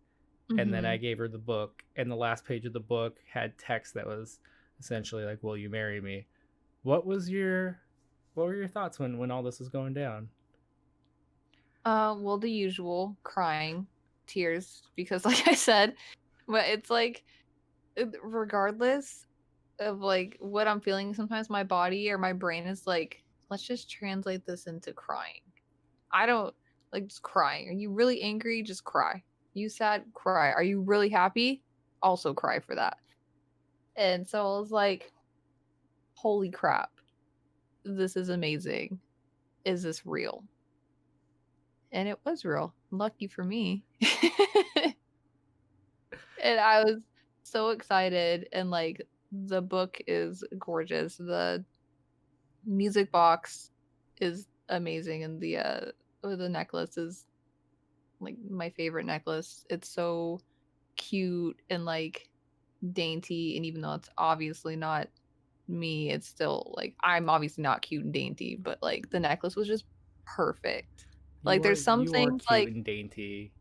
and then I gave her the book, and the last page of the book had text that was essentially like, "Will you marry me?" What were your thoughts when all this was going down? Well, the usual, crying, tears, because like I said, but it's like, regardless of like what I'm feeling, sometimes my body or my brain is like, let's just translate this into crying. I don't like just crying. Are you really angry? Just cry. You sad? Cry. Are you really happy? Also cry for that. And so I was like, holy crap. This is amazing. Is this real? And it was real. Lucky for me. And I was so excited. And like, the book is gorgeous. The music box is amazing. And the necklace is like my favorite necklace. It's so cute and like dainty. And even though it's obviously not me, it's still like, I'm obviously not cute and dainty, but like the necklace was just perfect. Like there's some things cute like and dainty.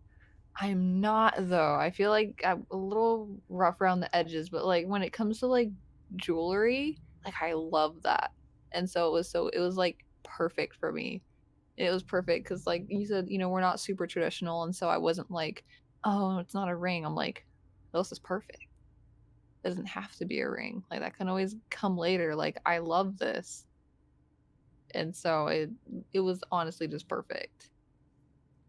I'm not though. I feel like I'm a little rough around the edges, but like when it comes to like jewelry, like I love that. And so it was like perfect for me. It was perfect because, like you said, we're not super traditional, and so I wasn't like, oh, it's not a ring. I'm like, this is perfect. It doesn't have to be a ring. Like that can always come later. Like I love this, and so it was honestly just perfect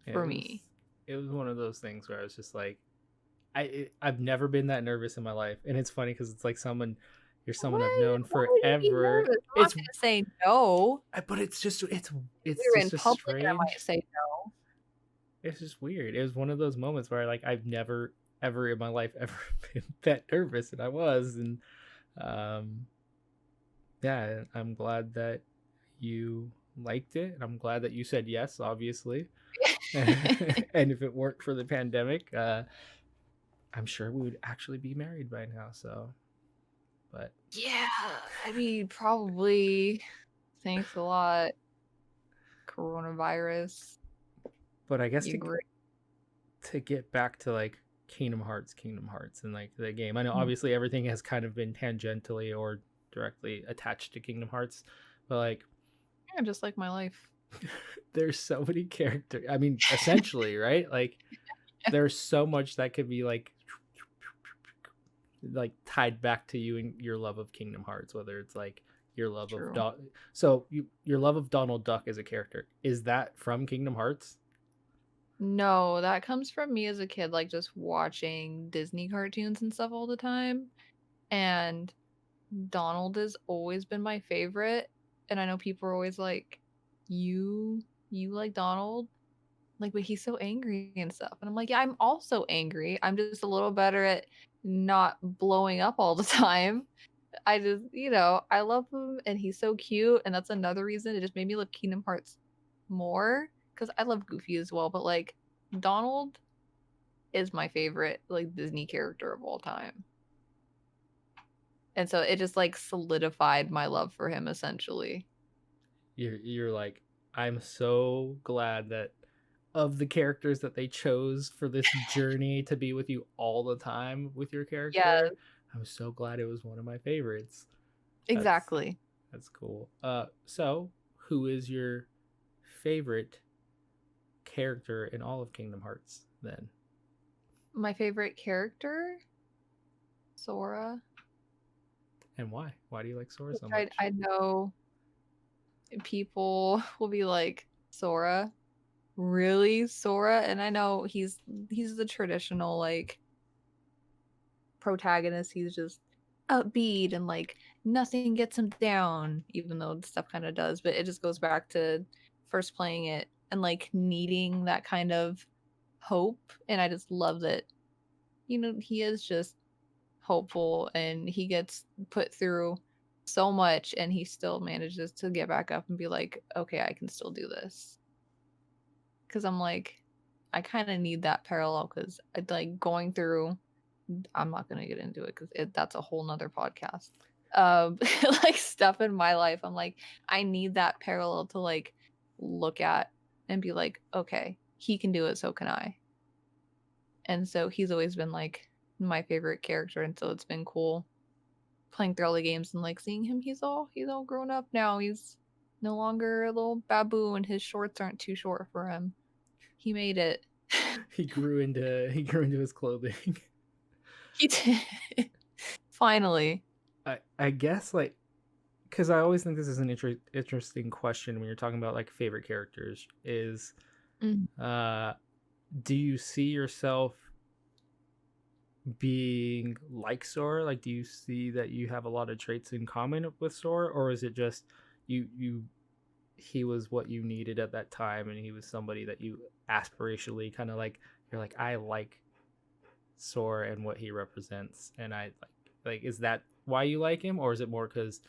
It for was me. it was one of those things where I was just like, I've never been that nervous in my life, and it's funny because it's like you're someone I've What? known Why would you be forever. nervous? I'm not It's gonna say no. but it's just If it's we were in just a public and I might strange. say no. It's just weird. It was one of those moments where like I've never ever in my life ever been that nervous, and I was, and um, yeah, I'm glad that you liked it, and I'm glad that you said yes, obviously. And if it weren't for the pandemic, I'm sure we would actually be married by now. So, but Yeah, I mean, probably. Thanks a lot, coronavirus. but I guess You great. to get back to like Kingdom Hearts, and like the game. I know obviously everything has kind of been tangentially or directly attached to Kingdom Hearts, but like Yeah, just like my life. there's so many characters. I mean, essentially, right? Like there's so much that could be like tied back to you and your love of Kingdom Hearts, whether it's like your love of True. your love of Donald Duck as a character, is that from Kingdom Hearts? No, that comes from me as a kid, like just watching Disney cartoons and stuff all the time. And Donald has always been my favorite. And I know people are always like, you like Donald? Like, but he's so angry and stuff. And I'm like, yeah, I'm also angry. I'm just a little better at not blowing up all the time. I just, I love him and he's so cute. And that's another reason it just made me love Kingdom Hearts more because I love Goofy as well. But like, Donald is my favorite, like, Disney character of all time. And so it just like solidified my love for him essentially. You're like, I'm so glad that of the characters that they chose for this journey to be with you all the time with your Yeah, character, I'm so glad it was one of my favorites. That's exactly. that's cool. So who is your favorite character in all of Kingdom Hearts then? My favorite character, Sora. And why? Why do you like Sora Which so I much? I know people will be like, Sora? Really? Sora? And I know he's the traditional like protagonist. He's just upbeat and like nothing gets him down, even though stuff kind of does. But it just goes back to first playing it and like needing that kind of hope. And I just love that, he is just hopeful and he gets put through so much and he still manages to get back up and be like, okay, I can still do this. Because I'm like, I kind of need that parallel because like going through, I'm not going to get into it because that's a whole nother podcast. Like stuff in my life, I'm like, I need that parallel to like look at and be like, okay, he can do it, so can I. And so he's always been like my favorite character, and so it's been cool playing through all the games and like seeing him. He's all grown up now. He's no longer a little babu, and his shorts aren't too short for him. He made it. He grew into his clothing. He did. Finally. I guess like because I always think this is an interesting question when you're talking about like favorite characters is Mm. uh do you see yourself being like Sora? Like, do you see that you have a lot of traits in common with Sora, or is it just you he was what you needed at that time, and he was somebody that you aspirationally kind of like? You're like, I like Sora and what he represents, and I like. Is that why you like him, or is it more because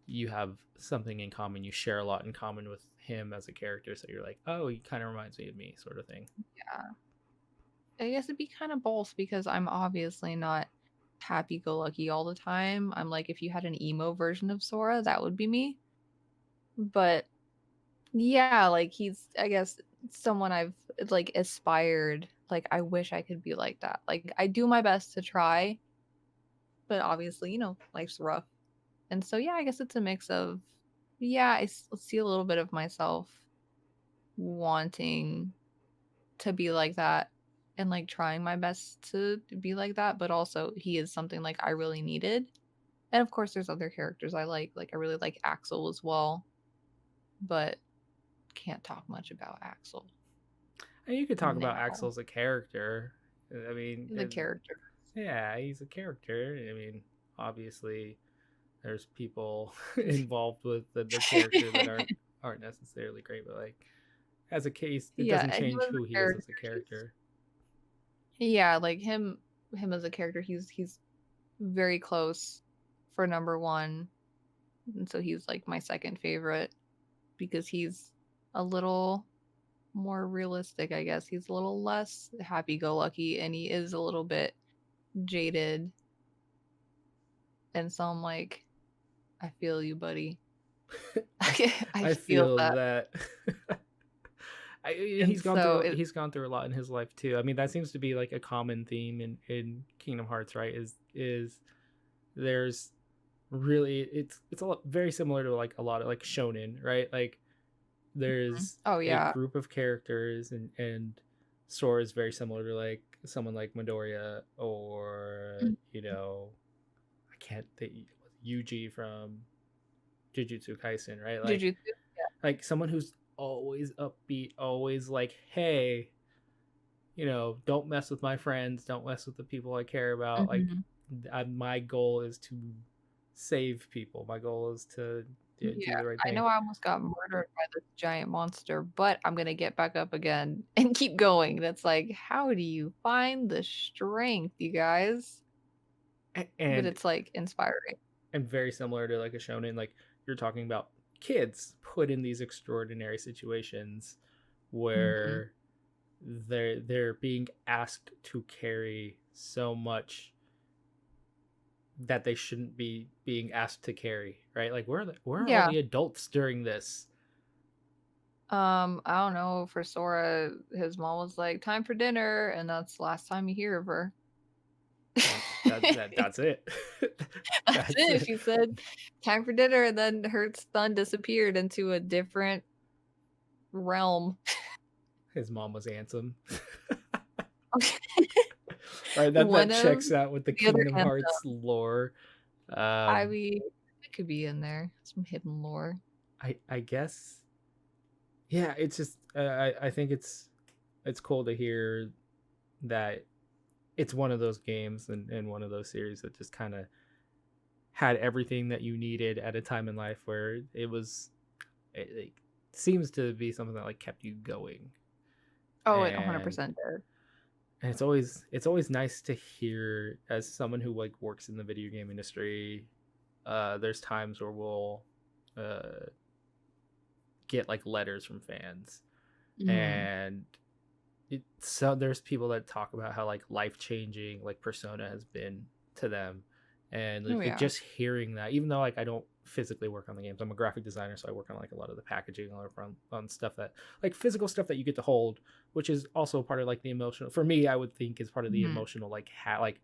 you have something in common? You share a lot in common with him as a character, so you're like, oh, he kind of reminds me of me, sort of thing. Yeah. I guess it'd be kind of both because I'm obviously not happy go lucky all the time. I'm like, if you had an emo version of Sora, that would be me. But yeah, like he's, I guess, someone I've like aspired. Like, I wish I could be like that. Like, I do my best to try, but obviously, life's rough. And so, yeah, I guess it's a mix of, yeah, see a little bit of myself wanting to be like that and like trying my best to be like that, but also he is something like I really needed. And of course there's other characters I like. Like I really like Axel as well, but can't talk much about Axel And you could talk about Axel now. as a character. I mean, The character. yeah, he's a character. I mean, obviously, there's people involved with the character that aren't necessarily great, but like as a case, it Yeah, doesn't and he change was who a he is character. as a character. Yeah, like him as a character, he's very close for number one. And so he's like my second favorite because he's a little more realistic, I guess. He's a little less happy go lucky and he is a little bit jaded. And so I'm like, I feel you, buddy. I I feel feel that. that And so it he's gone through a lot in his life too. I mean, that seems to be like a common theme in Kingdom Hearts, right? Is there's really it's a lot, very similar to like a lot of like shonen, right? Like there's oh a yeah. group of characters and Sora is very similar to like someone like Midoriya or Mhm. I can't think Yuji from Jujutsu Kaisen, right? Jujutsu. Like someone who's always upbeat, always like, hey, don't mess with my friends, don't mess with the people I care about. Like, Mhm. my goal is to save people. My goal is to do Yeah, the right I thing. know I almost got murdered by this giant monster, but I'm gonna get back up again and keep going. That's like, how do you find the strength, you guys? But And it's like inspiring. very similar to like a shonen, like you're talking about kids put in these extraordinary situations Mhm. where they're being asked to carry so much that they shouldn't be being asked to carry, right? Like where are all Yeah. the adults during this? I don't know. For Sora, his mom was like, "Time for dinner," and that's the last time you hear of her. Well, that's it. That's That's it. it. She said, "Time for dinner," and then her son disappeared into a different realm. His mom was Ansem. Right, that One of checks out with the the other Kingdom answer. Hearts lore. I Um, mean, it could be in there. Some hidden lore. I guess, yeah. It's just I think it's cool to hear that it's one of those games and one of those series that just kind of had everything that you needed at a time in life where it seems to be something that like kept you going. Oh, it and 100% did. and it's always nice to hear as someone who like works in the video game industry. There's times where we'll uh get like letters from fans, Mm. and so there's people that talk about how like life changing like Persona has been to them, and Oh, like yeah. just hearing that, even though like I don't physically work on the games, I'm a graphic designer, so I work on like a lot of the packaging or on stuff that like physical stuff that you get to hold, which is also part of like the emotional, for me I would think is part of the Mhm. emotional like like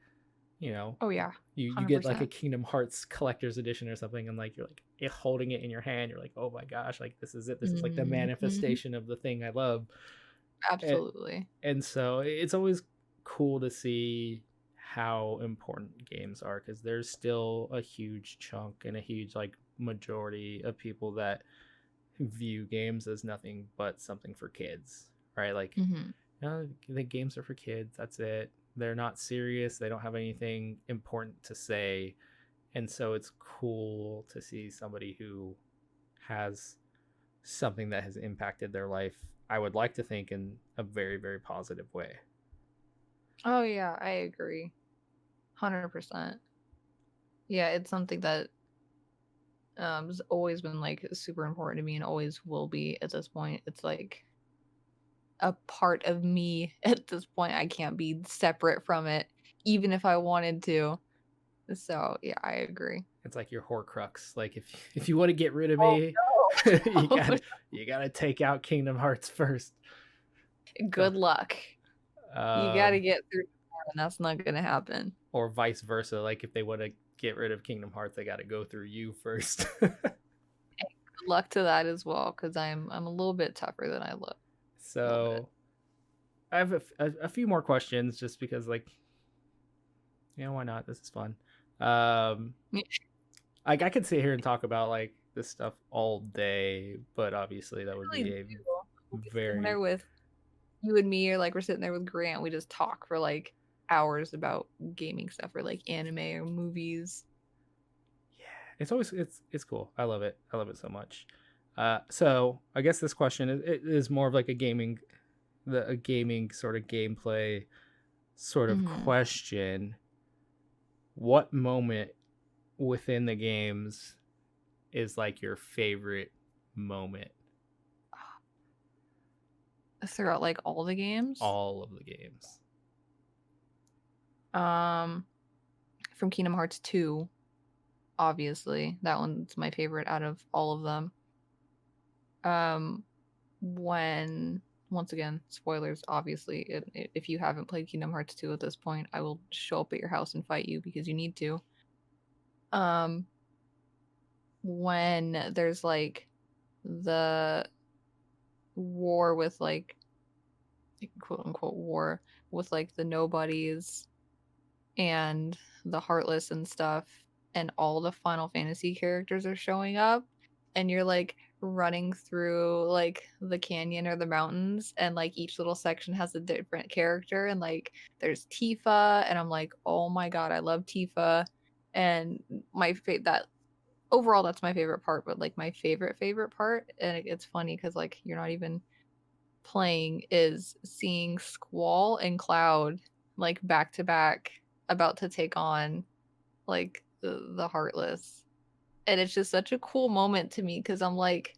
you know Oh, yeah. you get like a 100%. Kingdom Hearts collector's edition or something, and like you're like holding it in your hand, you're like, oh my gosh, like this is it, this is like the Mhm. manifestation of the thing I love. and, Absolutely. and so it's always cool to see how important games are, because there's still a huge chunk and a huge like majority of people that view games as nothing but something for kids, right? Like, Mhm. the games are for kids, that's it, they're not serious, they don't have anything important to say. And so it's cool to see somebody who has something that has impacted their life, I would like to think, in a very, very positive way. Oh, yeah, I agree. 100%. Yeah, it's something that has always been like super important to me and always will be at this point. It's like a part of me at this point. I can't be separate from it, even if I wanted to. So, yeah, I agree. It's like your Horcrux. Like if you want to get rid of Oh me, you no. got you got to take out Kingdom Hearts first. So, Good luck. You got to um, get through and that's not going to happen. or vice versa. Like if they want to get rid of Kingdom Hearts, they got to go through you first. Good luck to that as well, because I'm a little bit tougher than I look. A little bit. So I have a few more questions just because, like, why not? This is fun. Um, Me like I could sit here and talk about like this stuff all day, but obviously that would really be do. a We'll be sitting there very with you and me, or like we're sitting there with Grant. We just talk for like hours about gaming stuff or like anime or movies. yeah. It's cool. I love it. I love it so much. So I guess this question is more of like a gaming sort of gameplay sort of Hmm. question. What moment within the games is like your favorite moment? Throughout like all the games. All of the games. Um, from Kingdom Hearts 2, obviously. That one's my favorite out of all of them. Um, when once again, spoilers, obviously, if you haven't played Kingdom Hearts 2 at this point, I will show up at your house and fight you because you need to. Um, when there's like the war with like quote unquote war with like the nobodies and the heartless and stuff, and all the Final Fantasy characters are showing up, and you're like running through like the canyon or the mountains, and like each little section has a different character, and like there's Tifa, and I'm like, oh my god, I love Tifa. And that overall, that's my favorite part. But like my favorite part, and it's funny because like you're not even playing, is seeing Squall and Cloud like back to back, about to take on like the Heartless. And it's just such a cool moment to me because I'm like,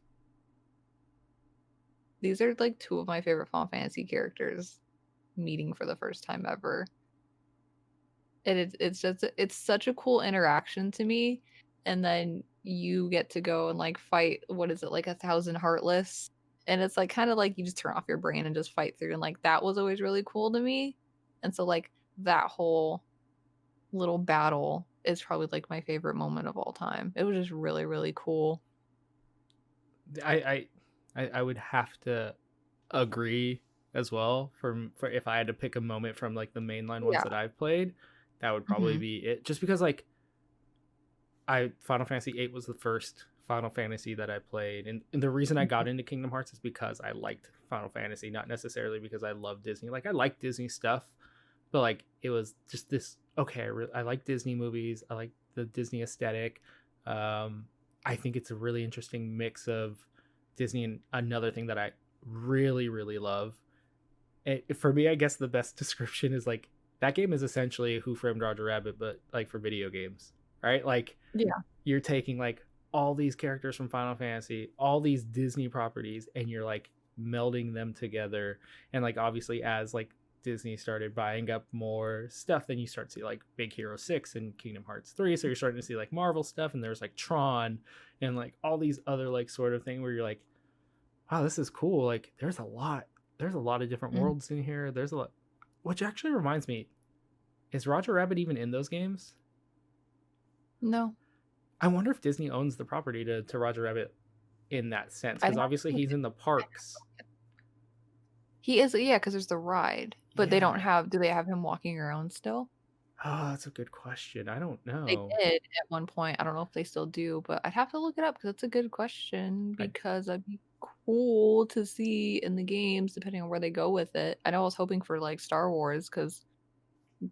these are like two of my favorite Final Fantasy characters meeting for the first time ever. And it's such a cool interaction to me. And then you get to go and like fight, what is it, like 1,000 Heartless? And it's like kind of like you just turn off your brain and just fight through. And like that was always really cool to me. And so like that whole little battle is probably like my favorite moment of all time. It was just really, really cool. I I would have to agree as well. For if I had to pick a moment from like the mainline ones Yeah. that I've played, that would probably Hmm. be it. Just because like I Final Fantasy VIII was the first Final Fantasy that I played, and the reason I got into Kingdom Hearts is because I liked Final Fantasy, not necessarily because I love Disney. Like I like Disney stuff, but like it was just this. Okay, I like Disney movies. I like the Disney aesthetic. Um, I think it's a really interesting mix of Disney and another thing that I really love. For me, I guess the best description is like that game is essentially Who Framed Roger Rabbit, but like for video games, right? Like Yeah. you're taking like all these characters from Final Fantasy, all these Disney properties, and you're like melding them together. And like obviously, as like Disney started buying up more stuff, then you start to see like Big Hero 6 and Kingdom Hearts 3. So you're starting to see like Marvel stuff, and there's like Tron and like all these other like sort of thing where you're like, wow, this is cool. Like there's a lot of different Mhm. worlds in here. There's a lot, which actually reminds me, is Roger Rabbit even in those games? No, I wonder if Disney owns the property to Roger Rabbit in that sense, I'd because have obviously to look he's it. in the parks. He is, yeah, because there's the ride, but they don't Yeah. have. Do they have him walking around still? Oh, that's a good question. I don't They know. did at one point. I don't know if they still do, but I'd have to look it up because that's a good question. I Because that'd be cool to see in the games, depending on where they go with it. I know I was hoping for like Star Wars, because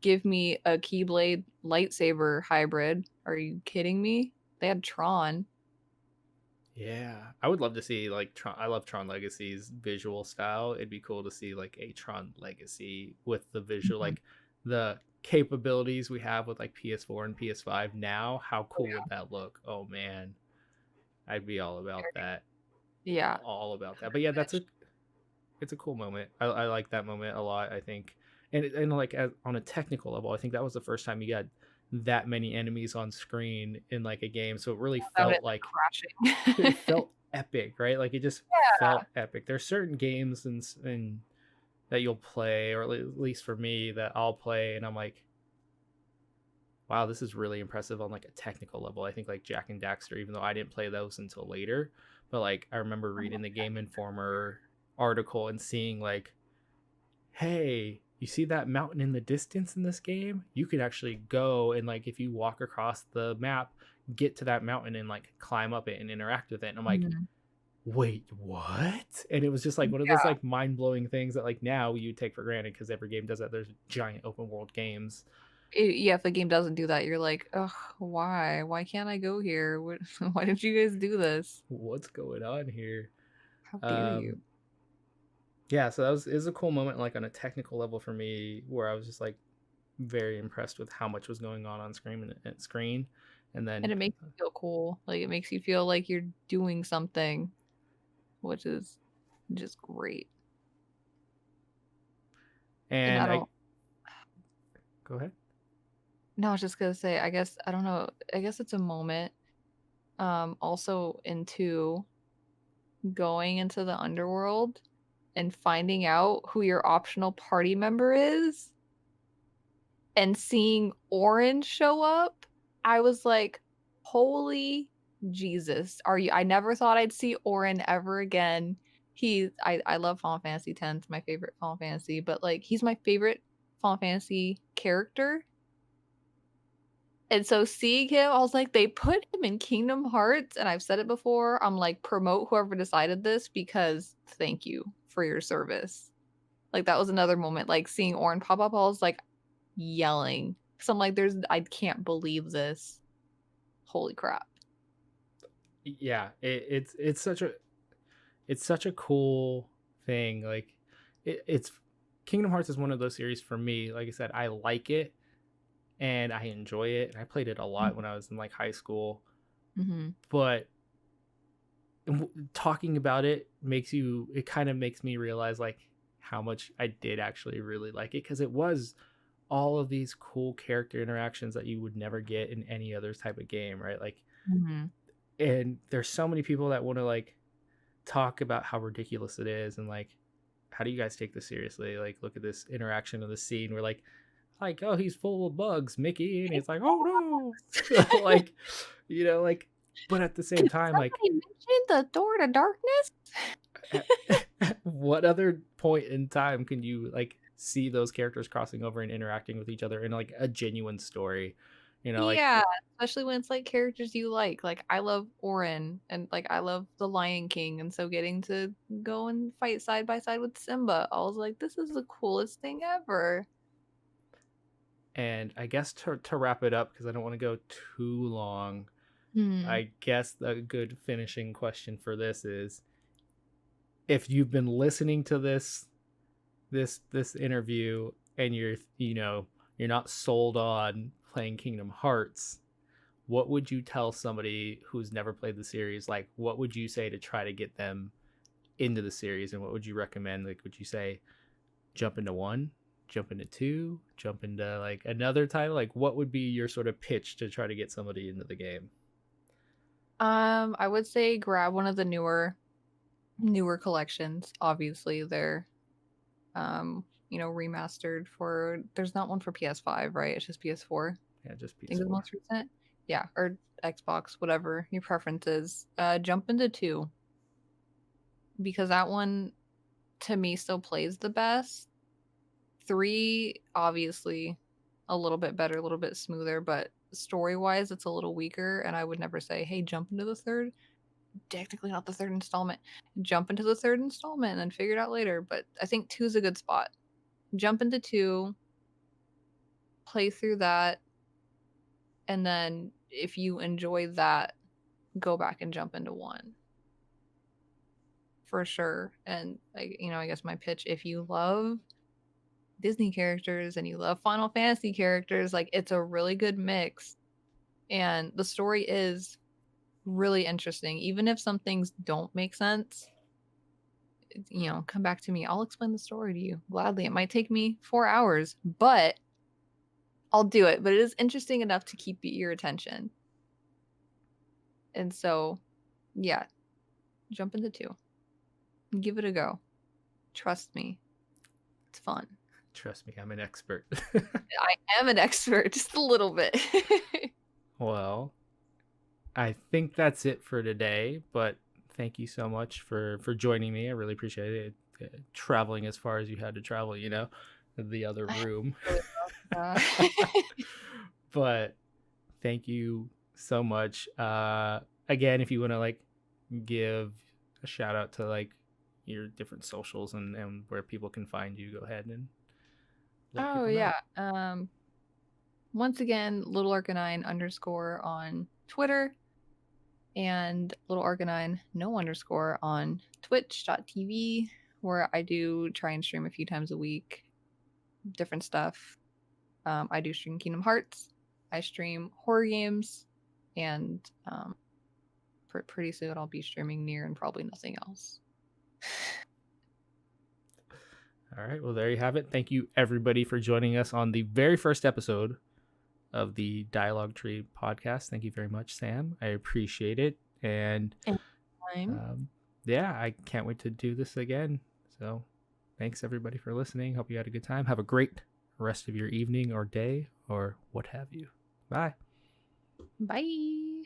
give me a Keyblade lightsaber hybrid. Are you kidding me? They had Tron. yeah, I would love to see like Tron. I love Tron Legacy's visual style. It'd be cool to see like a Tron Legacy with the visual, Mhm. like the capabilities we have with like PS4 and PS5 now. How Oh cool would yeah. that look? Oh man, I'd be all about that. Yeah. All about that. But yeah, Finished. it's a cool moment. I like that moment a lot. I think, and like on a technical level, I think that was the first time you got that many enemies on screen in like a game. So it really Without it felt like like it crashing. felt epic, right? Like it just Yeah. felt epic. There's certain games and that you'll play, or at least for me, that I'll play, and I'm like, wow, this is really impressive on like a technical level. I think like Jack and Daxter, even though I didn't play those until later, but like I remember reading the Game Informer article and seeing like, hey, you see that mountain in the distance in this game? You could actually go and like if you walk across the map, get to that mountain and like climb up it and interact with it. And I'm like, Mhm. wait, what? And it was just like one of those Yeah. like mind-blowing things that like now you take for granted because every game does that. There's giant open world games. Yeah, if the game doesn't do that, you're like, ugh, why? Why can't I go here? What, why did you guys do this? What's going on here? How dare you? Um yeah, so that was is a cool moment like on a technical level for me where I was just like very impressed with how much was going on screen and screen. And And then it makes you feel cool. Like, it makes you feel like you're doing something, which is just great. And I and I don't, go ahead. no, I was just gonna say, I guess, I don't know, I guess it's a moment. Also into going into the underworld and finding out who your optional party member is and seeing Orange show up, I was like, holy Jesus. Are you I never thought I'd see Orin ever again. I love Final Fantasy X, it's my favorite Final Fantasy, but like he's my favorite Final Fantasy character. And so seeing him, I was like, they put him in Kingdom Hearts, and I've said it before. I'm like, promote whoever decided this because thank you for your service. Like that was another moment, like seeing Orin pop up, I was like yelling. So I'm like, I can't believe this. Holy crap. Yeah, it's such a cool thing. Like it's Kingdom Hearts is one of those series for me. Like I said, I like it and I enjoy it. And I played it a lot when I was in like high school. Mm-hmm. But talking about it it kind of makes me realize like how much I did actually really like it because it was all of these cool character interactions that you would never get in any other type of game, right? Like, Mm-hmm. and there's so many people that want to like talk about how ridiculous it is and like how do you guys take this seriously? Like look at this interaction of the scene where like oh he's full of bugs, Mickey, and it's like oh no, like like but at the same Did time like somebody mention the door to darkness? at what other point in time can you like see those characters crossing over and interacting with each other in like a genuine story? Like Yeah, especially when it's like characters you like. Like I love Orin and like I love The Lion King, and so getting to go and fight side by side with Simba, I was like, this is the coolest thing ever. and I guess to wrap it up because I don't want to go too long, Hmm. I guess the good finishing question for this is if you've been listening to this interview and you're not sold on playing Kingdom Hearts, what would you tell somebody who's never played the series? Like what would you say to try to get them into the series, and what would you recommend? Like would you say jump into one, jump into two, jump into like another title? Like what would be your sort of pitch to try to get somebody into the game? I would say grab one of the newer collections. Obviously, they're remastered for there's not one for PS5, right? It's just PS4. Yeah, just I think the PS4. most recent. Yeah, or Xbox, whatever your preference is. Jump into 2 because that one to me still plays the best. 3 obviously a little bit better, a little bit smoother, but story-wise it's a little weaker, and I would never say, "Hey, jump into the third." Technically not the third installment. Jump into the third installment and then figure it out later, but I think 2 is a good spot. Jump into 2, play through that, and then if you enjoy that, go back and jump into 1 for sure. And I guess my pitch, if you love Disney characters and you love Final Fantasy characters, like it's a really good mix. And the story is really interesting. Even if some things don't make sense, come back to me. I'll explain the story to you gladly. It might take me 4 hours, but I'll do it. But it is interesting enough to keep your attention. And so, yeah, jump into 2. Give it a go. Trust me. It's fun. Trust me, I'm an expert. I am an expert, just a little bit. Well, I think that's it for today, but thank you so much for joining me. I really appreciate it. Traveling as far as you had to travel, the other room. Really well. But thank you so much. Again, if you want to like give a shout out to like your different socials and where people can find you, go ahead and let Oh people know. yeah. Once again, Littlearcanine _ on Twitter and Littlearcanine _, on twitch.tv, where I do try and stream a few times a week, different stuff. I do stream Kingdom Hearts. I stream horror games, and pretty soon I'll be streaming Nier and probably nothing else. All right. Well, there you have it. Thank you, everybody, for joining us on the very first episode of the Dialogue Tree podcast. Thank you very much, Sam. I appreciate it. And yeah, I can't wait to do this again. So thanks, everybody, for listening. Hope you had a good time. Have a great rest of your evening or day or what have you. Bye. Bye.